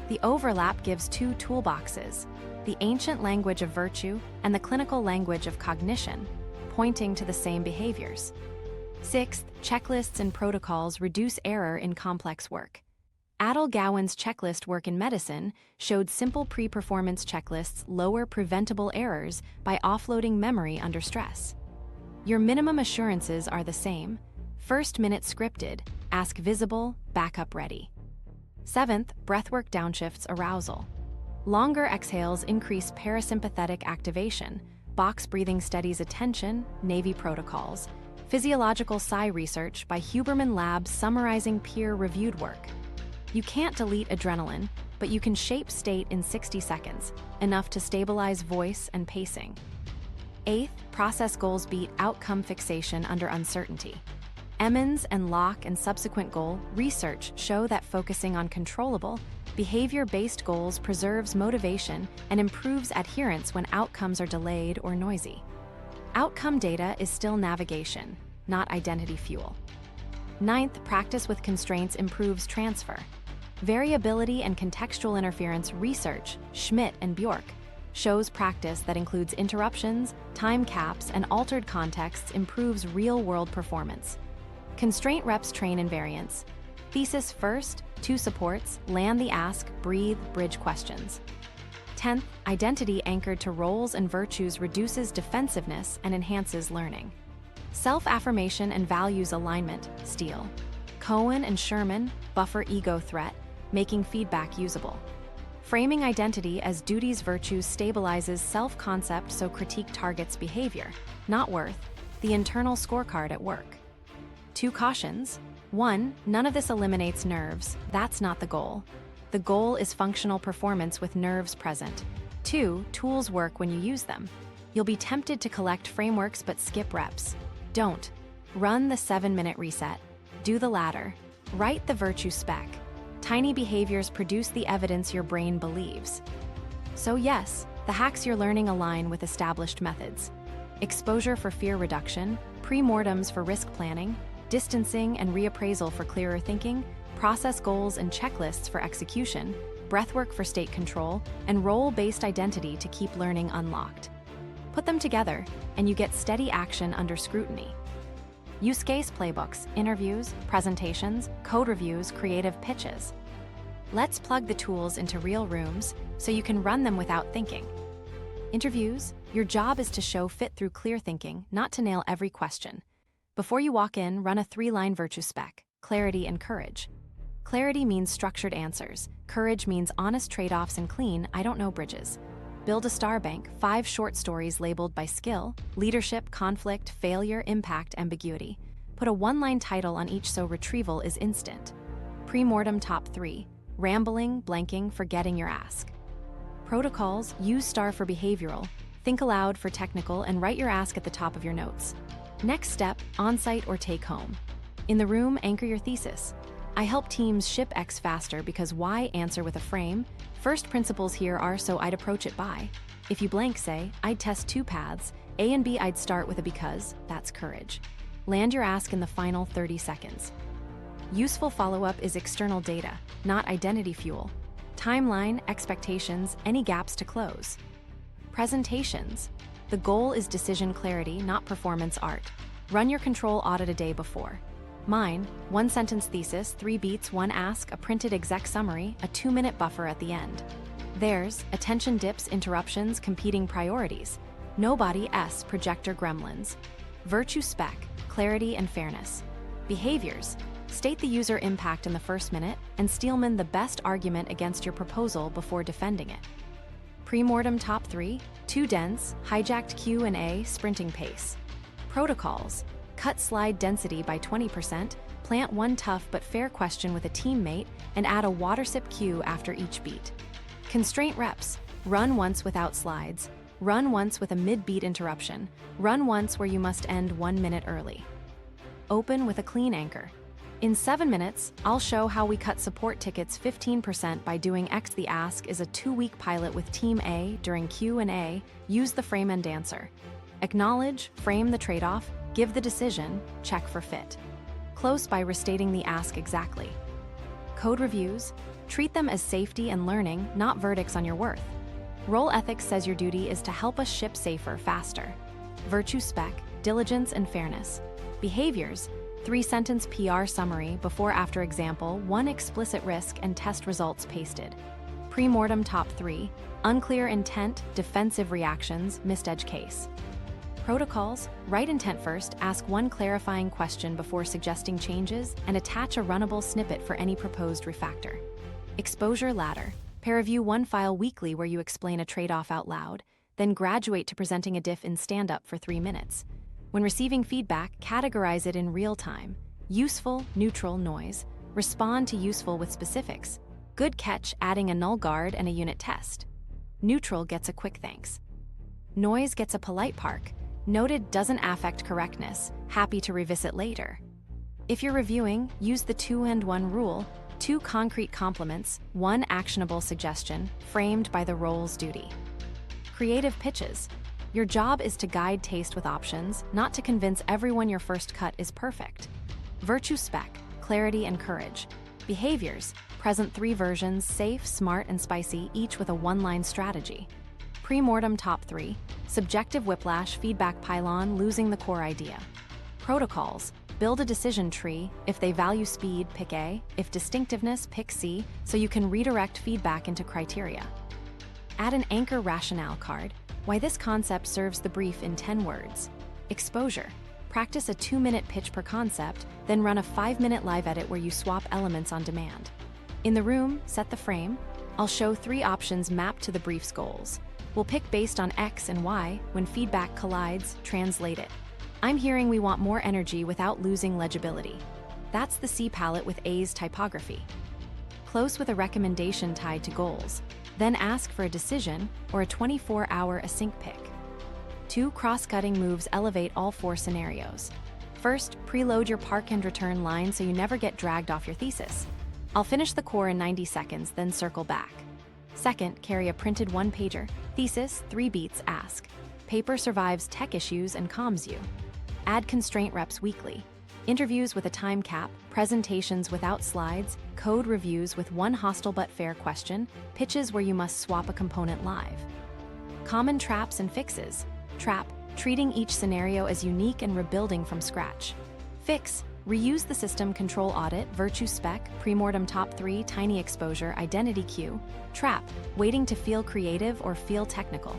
The overlap gives 2 toolboxes, the ancient language of virtue and the clinical language of cognition, pointing to the same behaviors. Sixth, checklists and protocols reduce error in complex work. Adel Gowan's checklist work in medicine showed simple pre-performance checklists lower preventable errors by offloading memory under stress. Your minimum assurances are the same. First minute scripted, ask visible, backup ready. Seventh, breathwork downshifts arousal. Longer exhales increase parasympathetic activation. Box breathing steadies attention, Navy protocols. Physiological psi research by Huberman Labs summarizing peer-reviewed work. You can't delete adrenaline, but you can shape state in 60 seconds, enough to stabilize voice and pacing. 8th, process goals beat outcome fixation under uncertainty. Emmons and Locke and subsequent goal research show that focusing on controllable, behavior-based goals preserves motivation and improves adherence when outcomes are delayed or noisy. Outcome data is still navigation, not identity fuel. 9th, practice with constraints improves transfer. Variability and contextual interference research, Schmidt and Bjork, shows practice that includes interruptions, time caps, and altered contexts improves real-world performance. Constraint reps train invariance. Thesis first, 2 supports, land the ask, breathe, bridge questions. 10th, identity anchored to roles and virtues reduces defensiveness and enhances learning. Self-affirmation and values alignment, Steele. Cohen and Sherman, buffer ego threat, making feedback usable. Framing identity as duties virtues stabilizes self-concept so critique targets behavior, not worth, the internal scorecard at work. 2 cautions. 1, none of this eliminates nerves, that's not the goal. The goal is functional performance with nerves present. 2, tools work when you use them. You'll be tempted to collect frameworks but skip reps. Don't. Run the 7-minute reset. Do the latter. Write the virtue spec. Tiny behaviors produce the evidence your brain believes. So yes, the hacks you're learning align with established methods. Exposure for fear reduction, pre-mortems for risk planning, distancing and reappraisal for clearer thinking, process goals and checklists for execution, breathwork for state control, and role-based identity to keep learning unlocked. Put them together, and you get steady action under scrutiny. Use case playbooks, interviews, presentations, code reviews, creative pitches. Let's plug the tools into real rooms so you can run them without thinking. Interviews, your job is to show fit through clear thinking, not to nail every question. Before you walk in, run a 3-line virtue spec, clarity and courage. Clarity means structured answers. Courage means honest trade-offs and clean, I don't know bridges. Build a star bank, 5 short stories labeled by skill, leadership, conflict, failure, impact, ambiguity. Put a 1-line title on each so retrieval is instant. Pre-mortem top 3, rambling, blanking, forgetting your ask. Protocols, use star for behavioral, think aloud for technical, and write your ask at the top of your notes. Next step, on-site or take home. In the room, anchor your thesis. I help teams ship X faster because Y answer with a frame. First principles here are so I'd approach it by. If you blank, say, I'd test 2 paths. A and B I'd start with a because, that's courage. Land your ask in the final 30 seconds. Useful follow-up is external data, not identity fuel. Timeline, expectations, any gaps to close. Presentations. The goal is decision clarity, not performance art. Run your control audit a day before. Mine, 1-sentence thesis, 3 beats, 1 ask, a printed exec summary, a 2-minute buffer at the end. Theirs, attention dips, interruptions, competing priorities. Nobody's projector gremlins. Virtue spec, clarity and fairness. Behaviors, state the user impact in the first minute and Steelman the best argument against your proposal before defending it. Pre-mortem top 3, too dense, hijacked Q&A, sprinting pace. Protocols, cut slide density by 20%, plant 1 tough but fair question with a teammate, and add a water sip cue after each beat. Constraint reps, run once without slides, run once with a mid-beat interruption, run once where you must end 1 minute early. Open with a clean anchor. In 7 minutes, I'll show how we cut support tickets 15% by doing X. The ask is a 2-week pilot with Team A. During Q&A, use the frame and answer. Acknowledge, frame the trade-off, give the decision, check for fit. Close by restating the ask exactly. Code reviews, treat them as safety and learning, not verdicts on your worth. Role ethics says your duty is to help us ship safer, faster. Virtue spec, diligence and fairness. Behaviors, 3-sentence PR summary, before-after example, 1 explicit risk and test results pasted. Pre-mortem top 3, unclear intent, defensive reactions, missed edge case. Protocols, write intent first, ask 1 clarifying question before suggesting changes, and attach a runnable snippet for any proposed refactor. Exposure ladder, pair review 1 file weekly where you explain a trade-off out loud, then graduate to presenting a diff in stand-up for 3 minutes. When receiving feedback, categorize it in real time. Useful, neutral, noise. Respond to useful with specifics. Good catch, adding a null guard and a unit test. Neutral gets a quick thanks. Noise gets a polite park. Noted doesn't affect correctness, happy to revisit later. If you're reviewing, use the 2-and-1 rule, 2 concrete compliments, 1 actionable suggestion, framed by the role's duty. Creative pitches. Your job is to guide taste with options, not to convince everyone your first cut is perfect. Virtue spec, clarity and courage. Behaviors, present 3 versions, safe, smart, and spicy, each with a 1-line strategy. Pre-mortem top 3, subjective whiplash, feedback pylon, losing the core idea. Protocols, build a decision tree. If they value speed, pick A. If distinctiveness, pick C, so you can redirect feedback into criteria. Add an anchor rationale card, why this concept serves the brief in 10 words. Exposure, practice a 2-minute pitch per concept, then run a 5-minute live edit where you swap elements on demand. In the room, set the frame. I'll show 3 options mapped to the brief's goals. We'll pick based on X and Y. When feedback collides, translate it. I'm hearing we want more energy without losing legibility. That's the C palette with A's typography. Close with a recommendation tied to goals. Then ask for a decision or a 24-hour async pick. 2 cross-cutting moves elevate all 4 scenarios. First, preload your park and return line so you never get dragged off your thesis. I'll finish the core in 90 seconds, then circle back. Second, carry a printed 1-pager. Thesis, 3 beats, ask. Paper survives tech issues and calms you. Add constraint reps weekly. Interviews with a time cap, presentations without slides, code reviews with 1 hostile but fair question, pitches where you must swap a component live. Common traps and fixes. Trap, treating each scenario as unique and rebuilding from scratch. Fix, reuse the system control audit, virtue spec, pre-mortem top 3, tiny exposure, identity cue. Trap, waiting to feel creative or feel technical.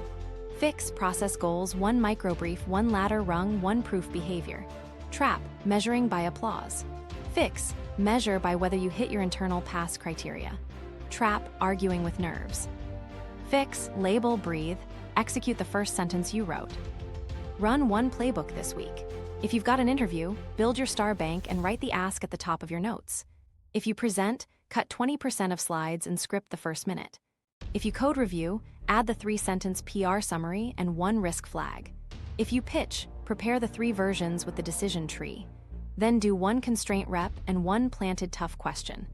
Fix, process goals, 1 microbrief, 1 ladder rung, 1 proof behavior. Trap, measuring by applause. Fix, measure by whether you hit your internal pass criteria. Trap, arguing with nerves. Fix, label, breathe, execute the first sentence you wrote. Run 1 playbook this week. If you've got an interview, build your star bank and write the ask at the top of your notes. If you present, cut 20% of slides and script the first minute. If you code review, add the 3-sentence PR summary and 1 risk flag. If you pitch, prepare the 3 versions with the decision tree. Then do 1 constraint rep and 1 planted tough question.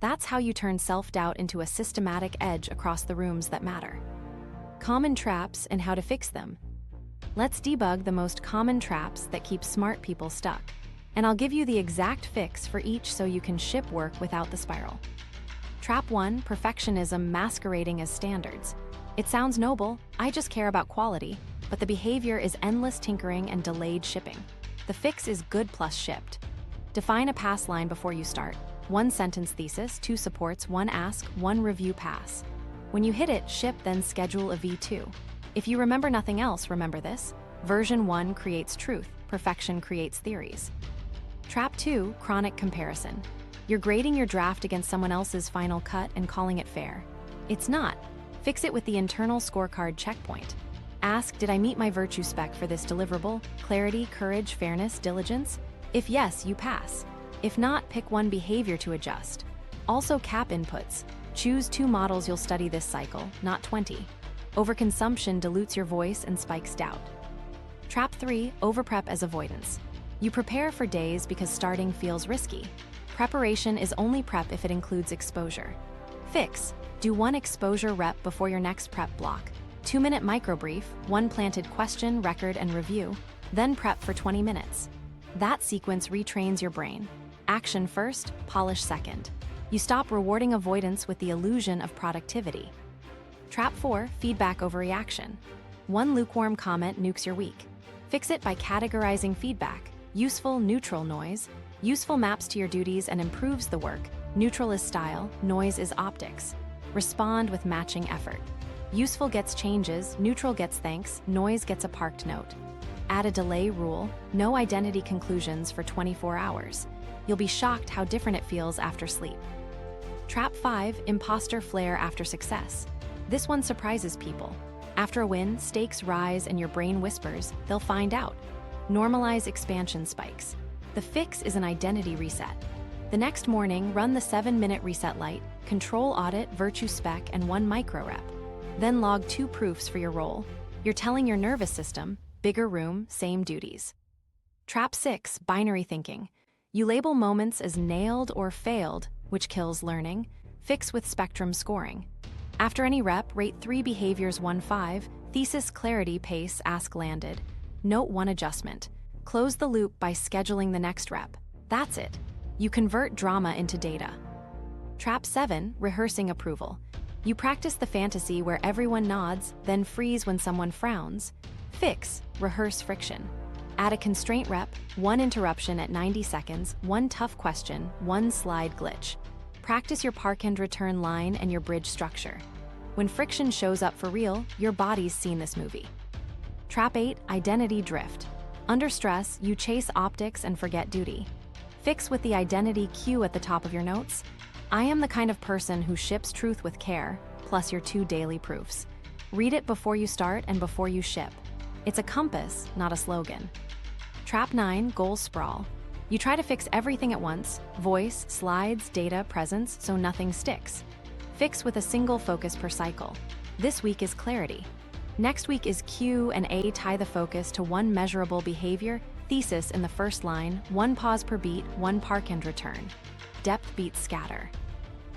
That's how you turn self-doubt into a systematic edge across the rooms that matter. Common traps and how to fix them. Let's debug the most common traps that keep smart people stuck. And I'll give you the exact fix for each so you can ship work without the spiral. Trap 1, perfectionism masquerading as standards. It sounds noble, I just care about quality, but the behavior is endless tinkering and delayed shipping. The fix is good plus shipped. Define a pass line before you start. 1-sentence thesis, 2 supports, 1 ask, 1 review pass. When you hit it, ship, then schedule a V2. If you remember nothing else, remember this. Version 1 creates truth, perfection creates theories. Trap 2, chronic comparison. You're grading your draft against someone else's final cut and calling it fair. It's not. Fix it with the internal scorecard checkpoint. Ask, did I meet my virtue spec for this deliverable? Clarity, courage, fairness, diligence? If yes, you pass. If not, pick 1 behavior to adjust. Also cap inputs. Choose 2 models you'll study this cycle, not 20. Overconsumption dilutes your voice and spikes doubt. Trap 3, overprep as avoidance. You prepare for days because starting feels risky. Preparation is only prep if it includes exposure. Fix, do 1 exposure rep before your next prep block. 2-minute microbrief, 1 planted question, record, and review, then prep for 20 minutes. That sequence retrains your brain. Action first, polish second. You stop rewarding avoidance with the illusion of productivity. Trap 4, feedback overreaction. 1 lukewarm comment nukes your week. Fix it by categorizing feedback. Useful, neutral, noise. Useful maps to your duties and improves the work. Neutral is style, noise is optics. Respond with matching effort. Useful gets changes, neutral gets thanks, noise gets a parked note. Add a delay rule, no identity conclusions for 24 hours. You'll be shocked how different it feels after sleep. Trap 5, imposter flare after success. This one surprises people. After a win, stakes rise and your brain whispers, they'll find out. Normalize expansion spikes. The fix is an identity reset. The next morning, run the 7-minute reset light, control audit, virtue spec, and 1 micro rep. Then log 2 proofs for your role. You're telling your nervous system, bigger room, same duties. Trap 6, binary thinking. You label moments as nailed or failed, which kills learning. Fix with spectrum scoring. After any rep, rate 3 behaviors 1-5, thesis clarity, pace, ask landed. Note 1 adjustment. Close the loop by scheduling the next rep. That's it. You convert drama into data. Trap 7, rehearsing approval. You practice the fantasy where everyone nods, then freeze when someone frowns. Fix, rehearse friction. Add a constraint rep, 1 interruption at 90 seconds, 1 tough question, 1 slide glitch. Practice your park and return line and your bridge structure. When friction shows up for real, your body's seen this movie. Trap 8, identity drift. Under stress, you chase optics and forget duty. Fix with the identity cue at the top of your notes. I am the kind of person who ships truth with care, plus your 2 daily proofs. Read it before you start and before you ship. It's a compass, not a slogan. Trap 9, goal sprawl. You try to fix everything at once, voice, slides, data, presence, so nothing sticks. Fix with a single focus per cycle. This week is clarity. Next week is Q and A, tie the focus to 1 measurable behavior, thesis in the first line, 1 pause per beat, 1 park and return. Depth beats scatter.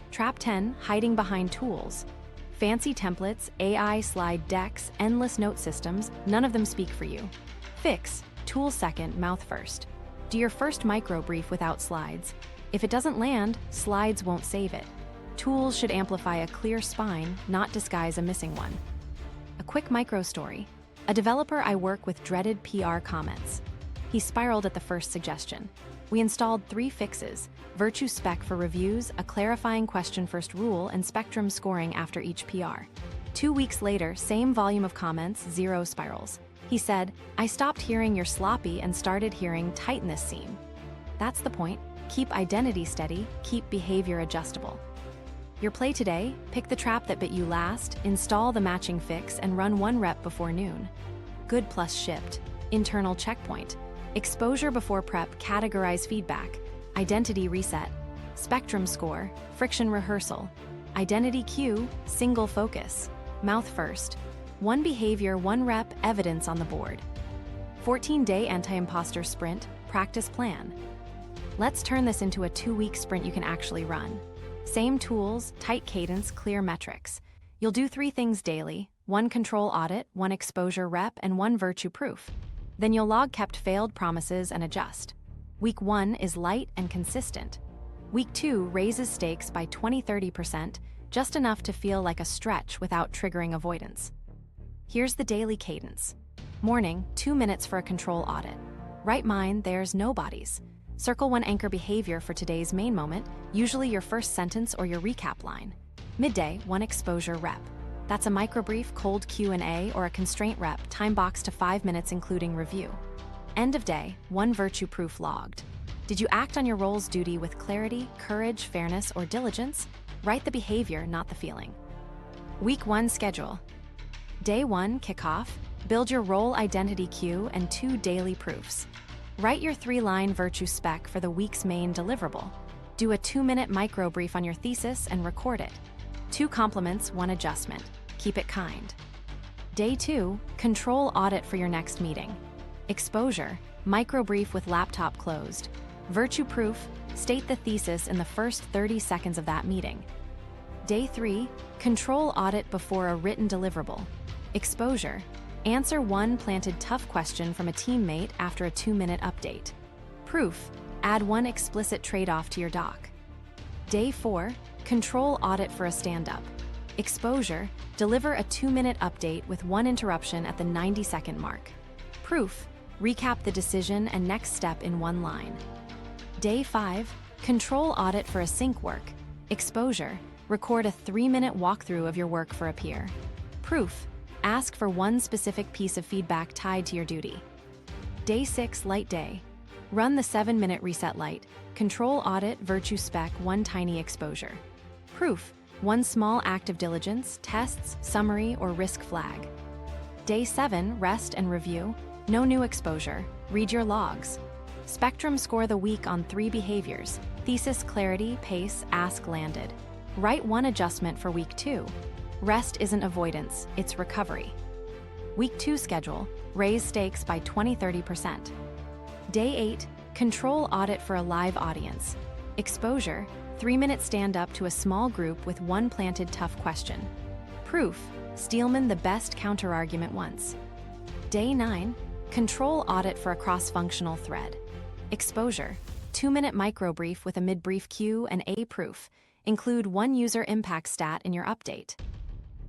Trap 10, hiding behind tools. Fancy templates, AI slide decks, endless note systems, none of them speak for you. Fix, tool second, mouth first. Do your first micro brief without slides. If it doesn't land, slides won't save it. Tools should amplify a clear spine, not disguise a missing one. A quick micro story. A developer I work with dreaded PR comments. He spiraled at the first suggestion. We installed 3 fixes: Virtue Spec for reviews, a clarifying question first rule, and spectrum scoring after each PR. 2 weeks later, same volume of comments, 0 spirals. He said, I stopped hearing you're sloppy and started hearing tighten this seam. That's the point. Keep identity steady, keep behavior adjustable. Your play today, pick the trap that bit you last, install the matching fix, and run 1 rep before noon. Good plus shipped. Internal checkpoint. Exposure before prep, categorize feedback. Identity reset. Spectrum score, friction rehearsal. Identity cue, single focus. Mouth first. 1 behavior, 1 rep, evidence on the board. 14-day anti-imposter sprint, practice plan. Let's turn this into a 2-week sprint you can actually run. Same tools, tight cadence, clear metrics. You'll do 3 things daily: 1 control audit, 1 exposure rep, and 1 virtue proof. Then you'll log kept failed promises and adjust. Week 1 is light and consistent. Week 2 raises stakes by 20–30%, just enough to feel like a stretch without triggering avoidance. Here's the daily cadence. Morning, 2 minutes for a control audit. Right mind, there's nobody's. Circle 1 anchor behavior for today's main moment, usually your first sentence or your recap line. Midday, 1 exposure rep. That's a microbrief, cold Q&A, or a constraint rep, time box to 5 minutes including review. End of day, 1 virtue proof logged. Did you act on your role's duty with clarity, courage, fairness, or diligence? Write the behavior, not the feeling. Week 1 schedule. Day 1 kickoff, build your role identity cue and 2 daily proofs. Write your 3-line virtue spec for the week's main deliverable. Do a 2-minute micro brief on your thesis and record it. 2 compliments, 1 adjustment. Keep it kind. Day 2, control audit for your next meeting. Exposure, micro brief with laptop closed. Virtue proof, state the thesis in the first 30 seconds of that meeting. Day 3, control audit before a written deliverable. Exposure, answer 1 planted tough question from a teammate after a 2-minute update. Proof, add 1 explicit trade-off to your doc. Day 4, control audit for a stand-up. Exposure, deliver a 2-minute update with 1 interruption at the 90-second mark. Proof, recap the decision and next step in 1 line. Day 5, control audit for a sync work. Exposure, record a 3-minute walkthrough of your work for a peer. Proof, ask for 1 specific piece of feedback tied to your duty. Day 6, light day. Run the 7-minute reset light. Control audit, virtue spec, 1 tiny exposure. Proof, 1 small act of diligence, tests, summary, or risk flag. Day 7, rest and review. No new exposure. Read your logs. Spectrum score the week on 3 behaviors: thesis clarity, pace, ask landed. Write 1 adjustment for week 2. Rest isn't avoidance, it's recovery. Week 2 schedule, raise stakes by 20-30%. Day 8, control audit for a live audience. Exposure, 3-minute stand-up to a small group with one planted tough question. Proof, Steelman the best counter-argument once. Day 9, control audit for a cross-functional thread. Exposure, 2-minute micro-brief with a mid-brief Q and A proof. Include one user impact stat in your update.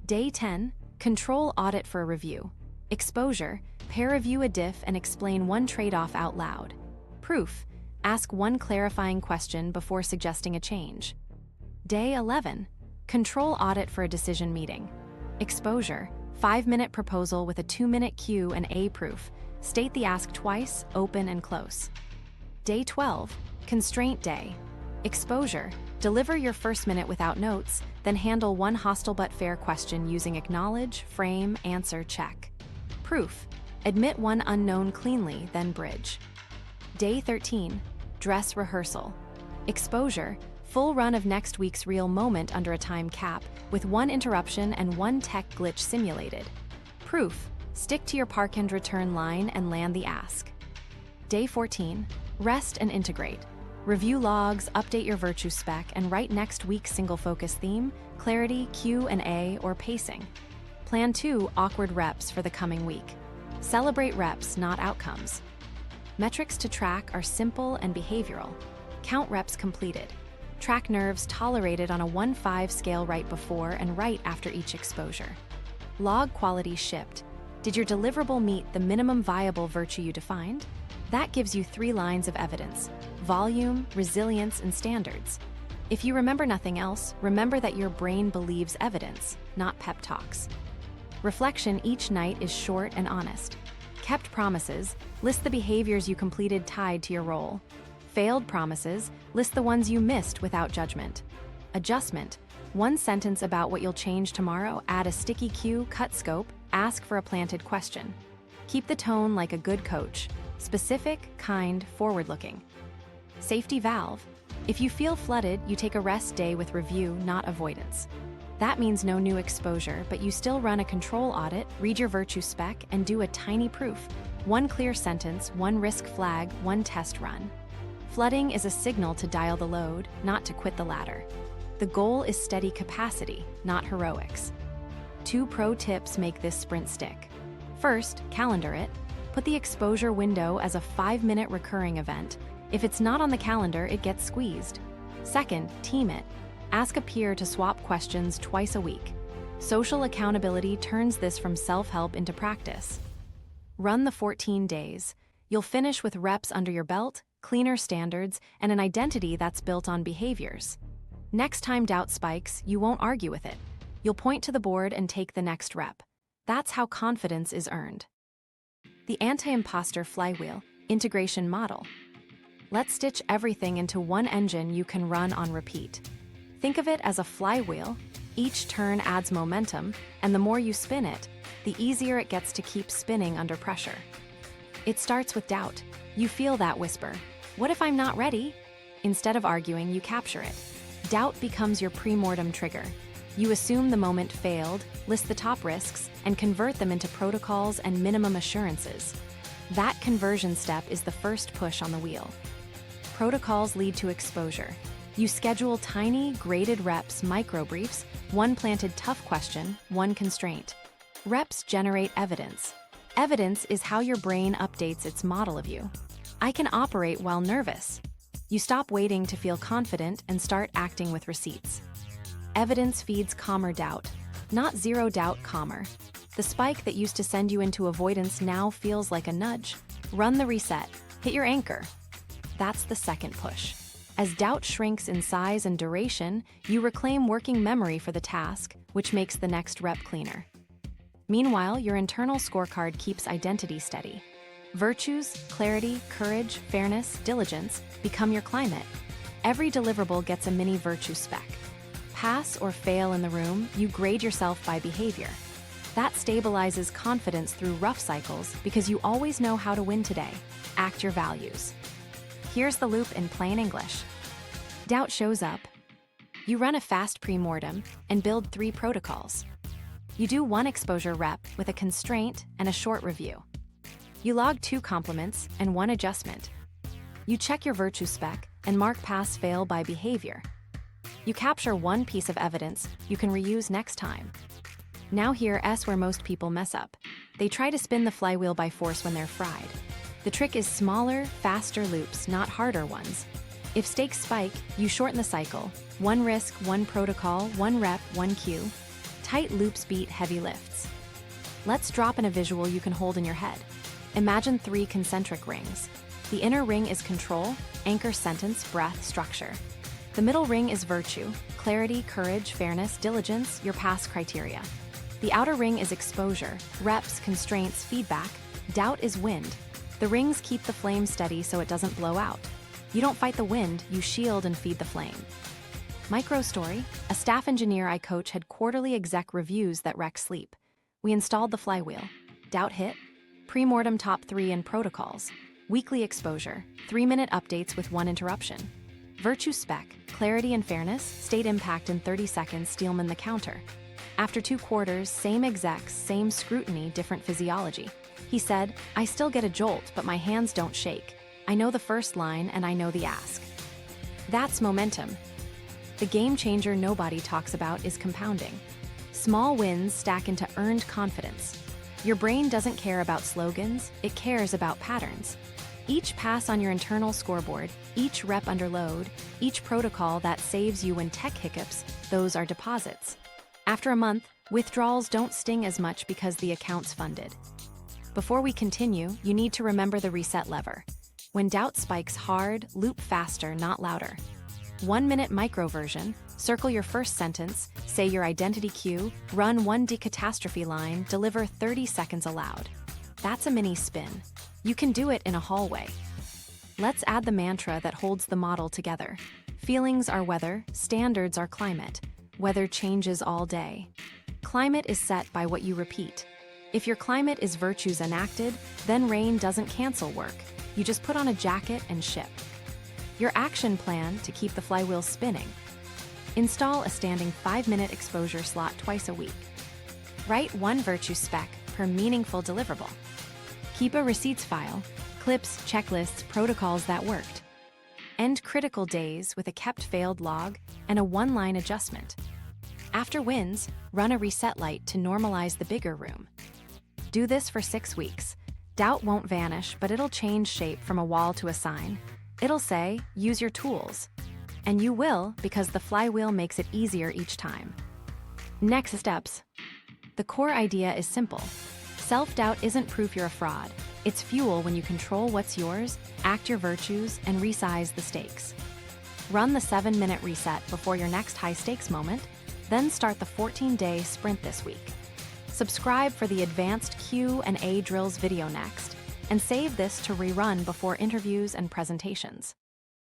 Day 10, control audit for a review. Exposure, pair review a diff and explain one trade-off out loud. Proof, ask one clarifying question before suggesting a change. Day 11, control audit for a decision meeting. Exposure, 5-minute proposal with a 2-minute Q and A proof. State the ask twice, open and close. Day 12, constraint day. Exposure, deliver your first minute without notes, then handle one hostile but fair question using acknowledge, frame, answer, check. Proof, admit one unknown cleanly, then bridge. Day 13, dress rehearsal. Exposure, full run of next week's real moment under a time cap, with one interruption and one tech glitch simulated. Proof, stick to your park and return line and land the ask. Day 14, rest and integrate. Review logs, update your virtue spec, and write next week's single focus theme, clarity, Q&A, or pacing. Plan 2 awkward reps for the coming week. Celebrate reps, not outcomes. Metrics to track are simple and behavioral. Count reps completed. Track nerves tolerated on a 1-5 scale right before and right after each exposure. Log quality shipped. Did your deliverable meet the minimum viable virtue you defined? That gives you 3 lines of evidence: volume, resilience, and standards. If you remember nothing else, remember that your brain believes evidence, not pep talks. Reflection each night is short and honest. Kept promises, list the behaviors you completed tied to your role. Failed promises, list the ones you missed without judgment. Adjustment, one sentence about what you'll change tomorrow, add a sticky cue, cut scope, ask for a planted question. Keep the tone like a good coach. Specific, kind, forward-looking. Safety valve. If you feel flooded, you take a rest day with review, not avoidance. That means no new exposure, but you still run a control audit, read your virtue spec, and do a tiny proof. One clear sentence, one risk flag, one test run. Flooding is a signal to dial the load, not to quit the ladder. The goal is steady capacity, not heroics. 2 pro tips make this sprint stick. First, calendar it. Put the exposure window as a 5-minute recurring event. If it's not on the calendar, it gets squeezed. Second, team it. Ask a peer to swap questions twice a week. Social accountability turns this from self-help into practice. Run the 14 days. You'll finish with reps under your belt, cleaner standards, and an identity that's built on behaviors. Next time doubt spikes, you won't argue with it. You'll point to the board and take the next rep. That's how confidence is earned. The anti-imposter flywheel, integration model. Let's stitch everything into one engine you can run on repeat. Think of it as a flywheel. Each turn adds momentum, and the more you spin it, the easier it gets to keep spinning under pressure. It starts with doubt. You feel that whisper, "What if I'm not ready?" Instead of arguing, you capture it. Doubt becomes your pre-mortem trigger. You assume the moment failed, list the top risks, and convert them into protocols and minimum assurances. That conversion step is the first push on the wheel. Protocols lead to exposure. You schedule tiny, graded reps, micro-briefs, one planted tough question, one constraint. Reps generate evidence. Evidence is how your brain updates its model of you. I can operate while nervous. You stop waiting to feel confident and start acting with receipts. Evidence feeds calmer doubt, not zero doubt calmer. The spike that used to send you into avoidance now feels like a nudge. Run the reset, hit your anchor. That's the second push. As doubt shrinks in size and duration, you reclaim working memory for the task, which makes the next rep cleaner. Meanwhile, your internal scorecard keeps identity steady. Virtues, clarity, courage, fairness, diligence become your climate. Every deliverable gets a mini virtue spec. Pass or fail in the room, you grade yourself by behavior. That stabilizes confidence through rough cycles because you always know how to win today. Act your values. Here's the loop in plain English. Doubt shows up. You run a fast pre-mortem and build 3 protocols. You do one exposure rep with a constraint and a short review. You log 2 compliments and 1 adjustment. You check your virtue spec and mark pass-fail by behavior. You capture 1 piece of evidence you can reuse next time. Now here's where most people mess up. They try to spin the flywheel by force when they're fried. The trick is smaller, faster loops, not harder ones. If stakes spike, you shorten the cycle. 1 risk, 1 protocol, 1 rep, 1 cue. Tight loops beat heavy lifts. Let's drop in a visual you can hold in your head. Imagine 3 concentric rings. The inner ring is control, anchor sentence, breath, structure. The middle ring is virtue, clarity, courage, fairness, diligence, your pass criteria. The outer ring is exposure, reps, constraints, feedback. Doubt is wind. The rings keep the flame steady so it doesn't blow out. You don't fight the wind, you shield and feed the flame. Micro story: a staff engineer I coach had quarterly exec reviews that wreck sleep. We installed the flywheel. Doubt hit. Pre-mortem top 3 in protocols. Weekly exposure, 3-minute updates with 1 interruption. Virtue spec, clarity and fairness, state impact in 30 seconds, Steelman the counter. After 2 quarters, same execs, same scrutiny, different physiology. He said, I still get a jolt, but my hands don't shake. I know the first line and I know the ask. That's momentum. The game changer nobody talks about is compounding. Small wins stack into earned confidence. Your brain doesn't care about slogans, it cares about patterns. Each pass on your internal scoreboard, each rep under load, each protocol that saves you when tech hiccups, those are deposits. After a month, withdrawals don't sting as much because the account's funded. Before we continue, you need to remember the reset lever. When doubt spikes hard, loop faster, not louder. 1-minute micro version, circle your first sentence, say your identity cue, run 1 decatastrophe line, deliver 30 seconds aloud. That's a mini spin. You can do it in a hallway. Let's add the mantra that holds the model together. Feelings are weather, standards are climate. Weather changes all day. Climate is set by what you repeat. If your climate is virtues enacted, then rain doesn't cancel work. You just put on a jacket and ship. Your action plan to keep the flywheel spinning. Install a standing 5-minute exposure slot twice a week. Write 1 virtue spec per meaningful deliverable. Keep a receipts file, clips, checklists, protocols that worked. End critical days with a kept failed log and a 1-line adjustment. After wins, run a reset light to normalize the bigger room. Do this for 6 weeks. Doubt won't vanish, but it'll change shape from a wall to a sign. It'll say, use your tools. And you will, because the flywheel makes it easier each time. Next steps. The core idea is simple. Self-doubt isn't proof you're a fraud. It's fuel when you control what's yours, act your virtues, and resize the stakes. Run the 7-minute reset before your next high-stakes moment, then start the 14-day sprint this week. Subscribe for the advanced Q&A drills video next, and save this to rerun before interviews and presentations.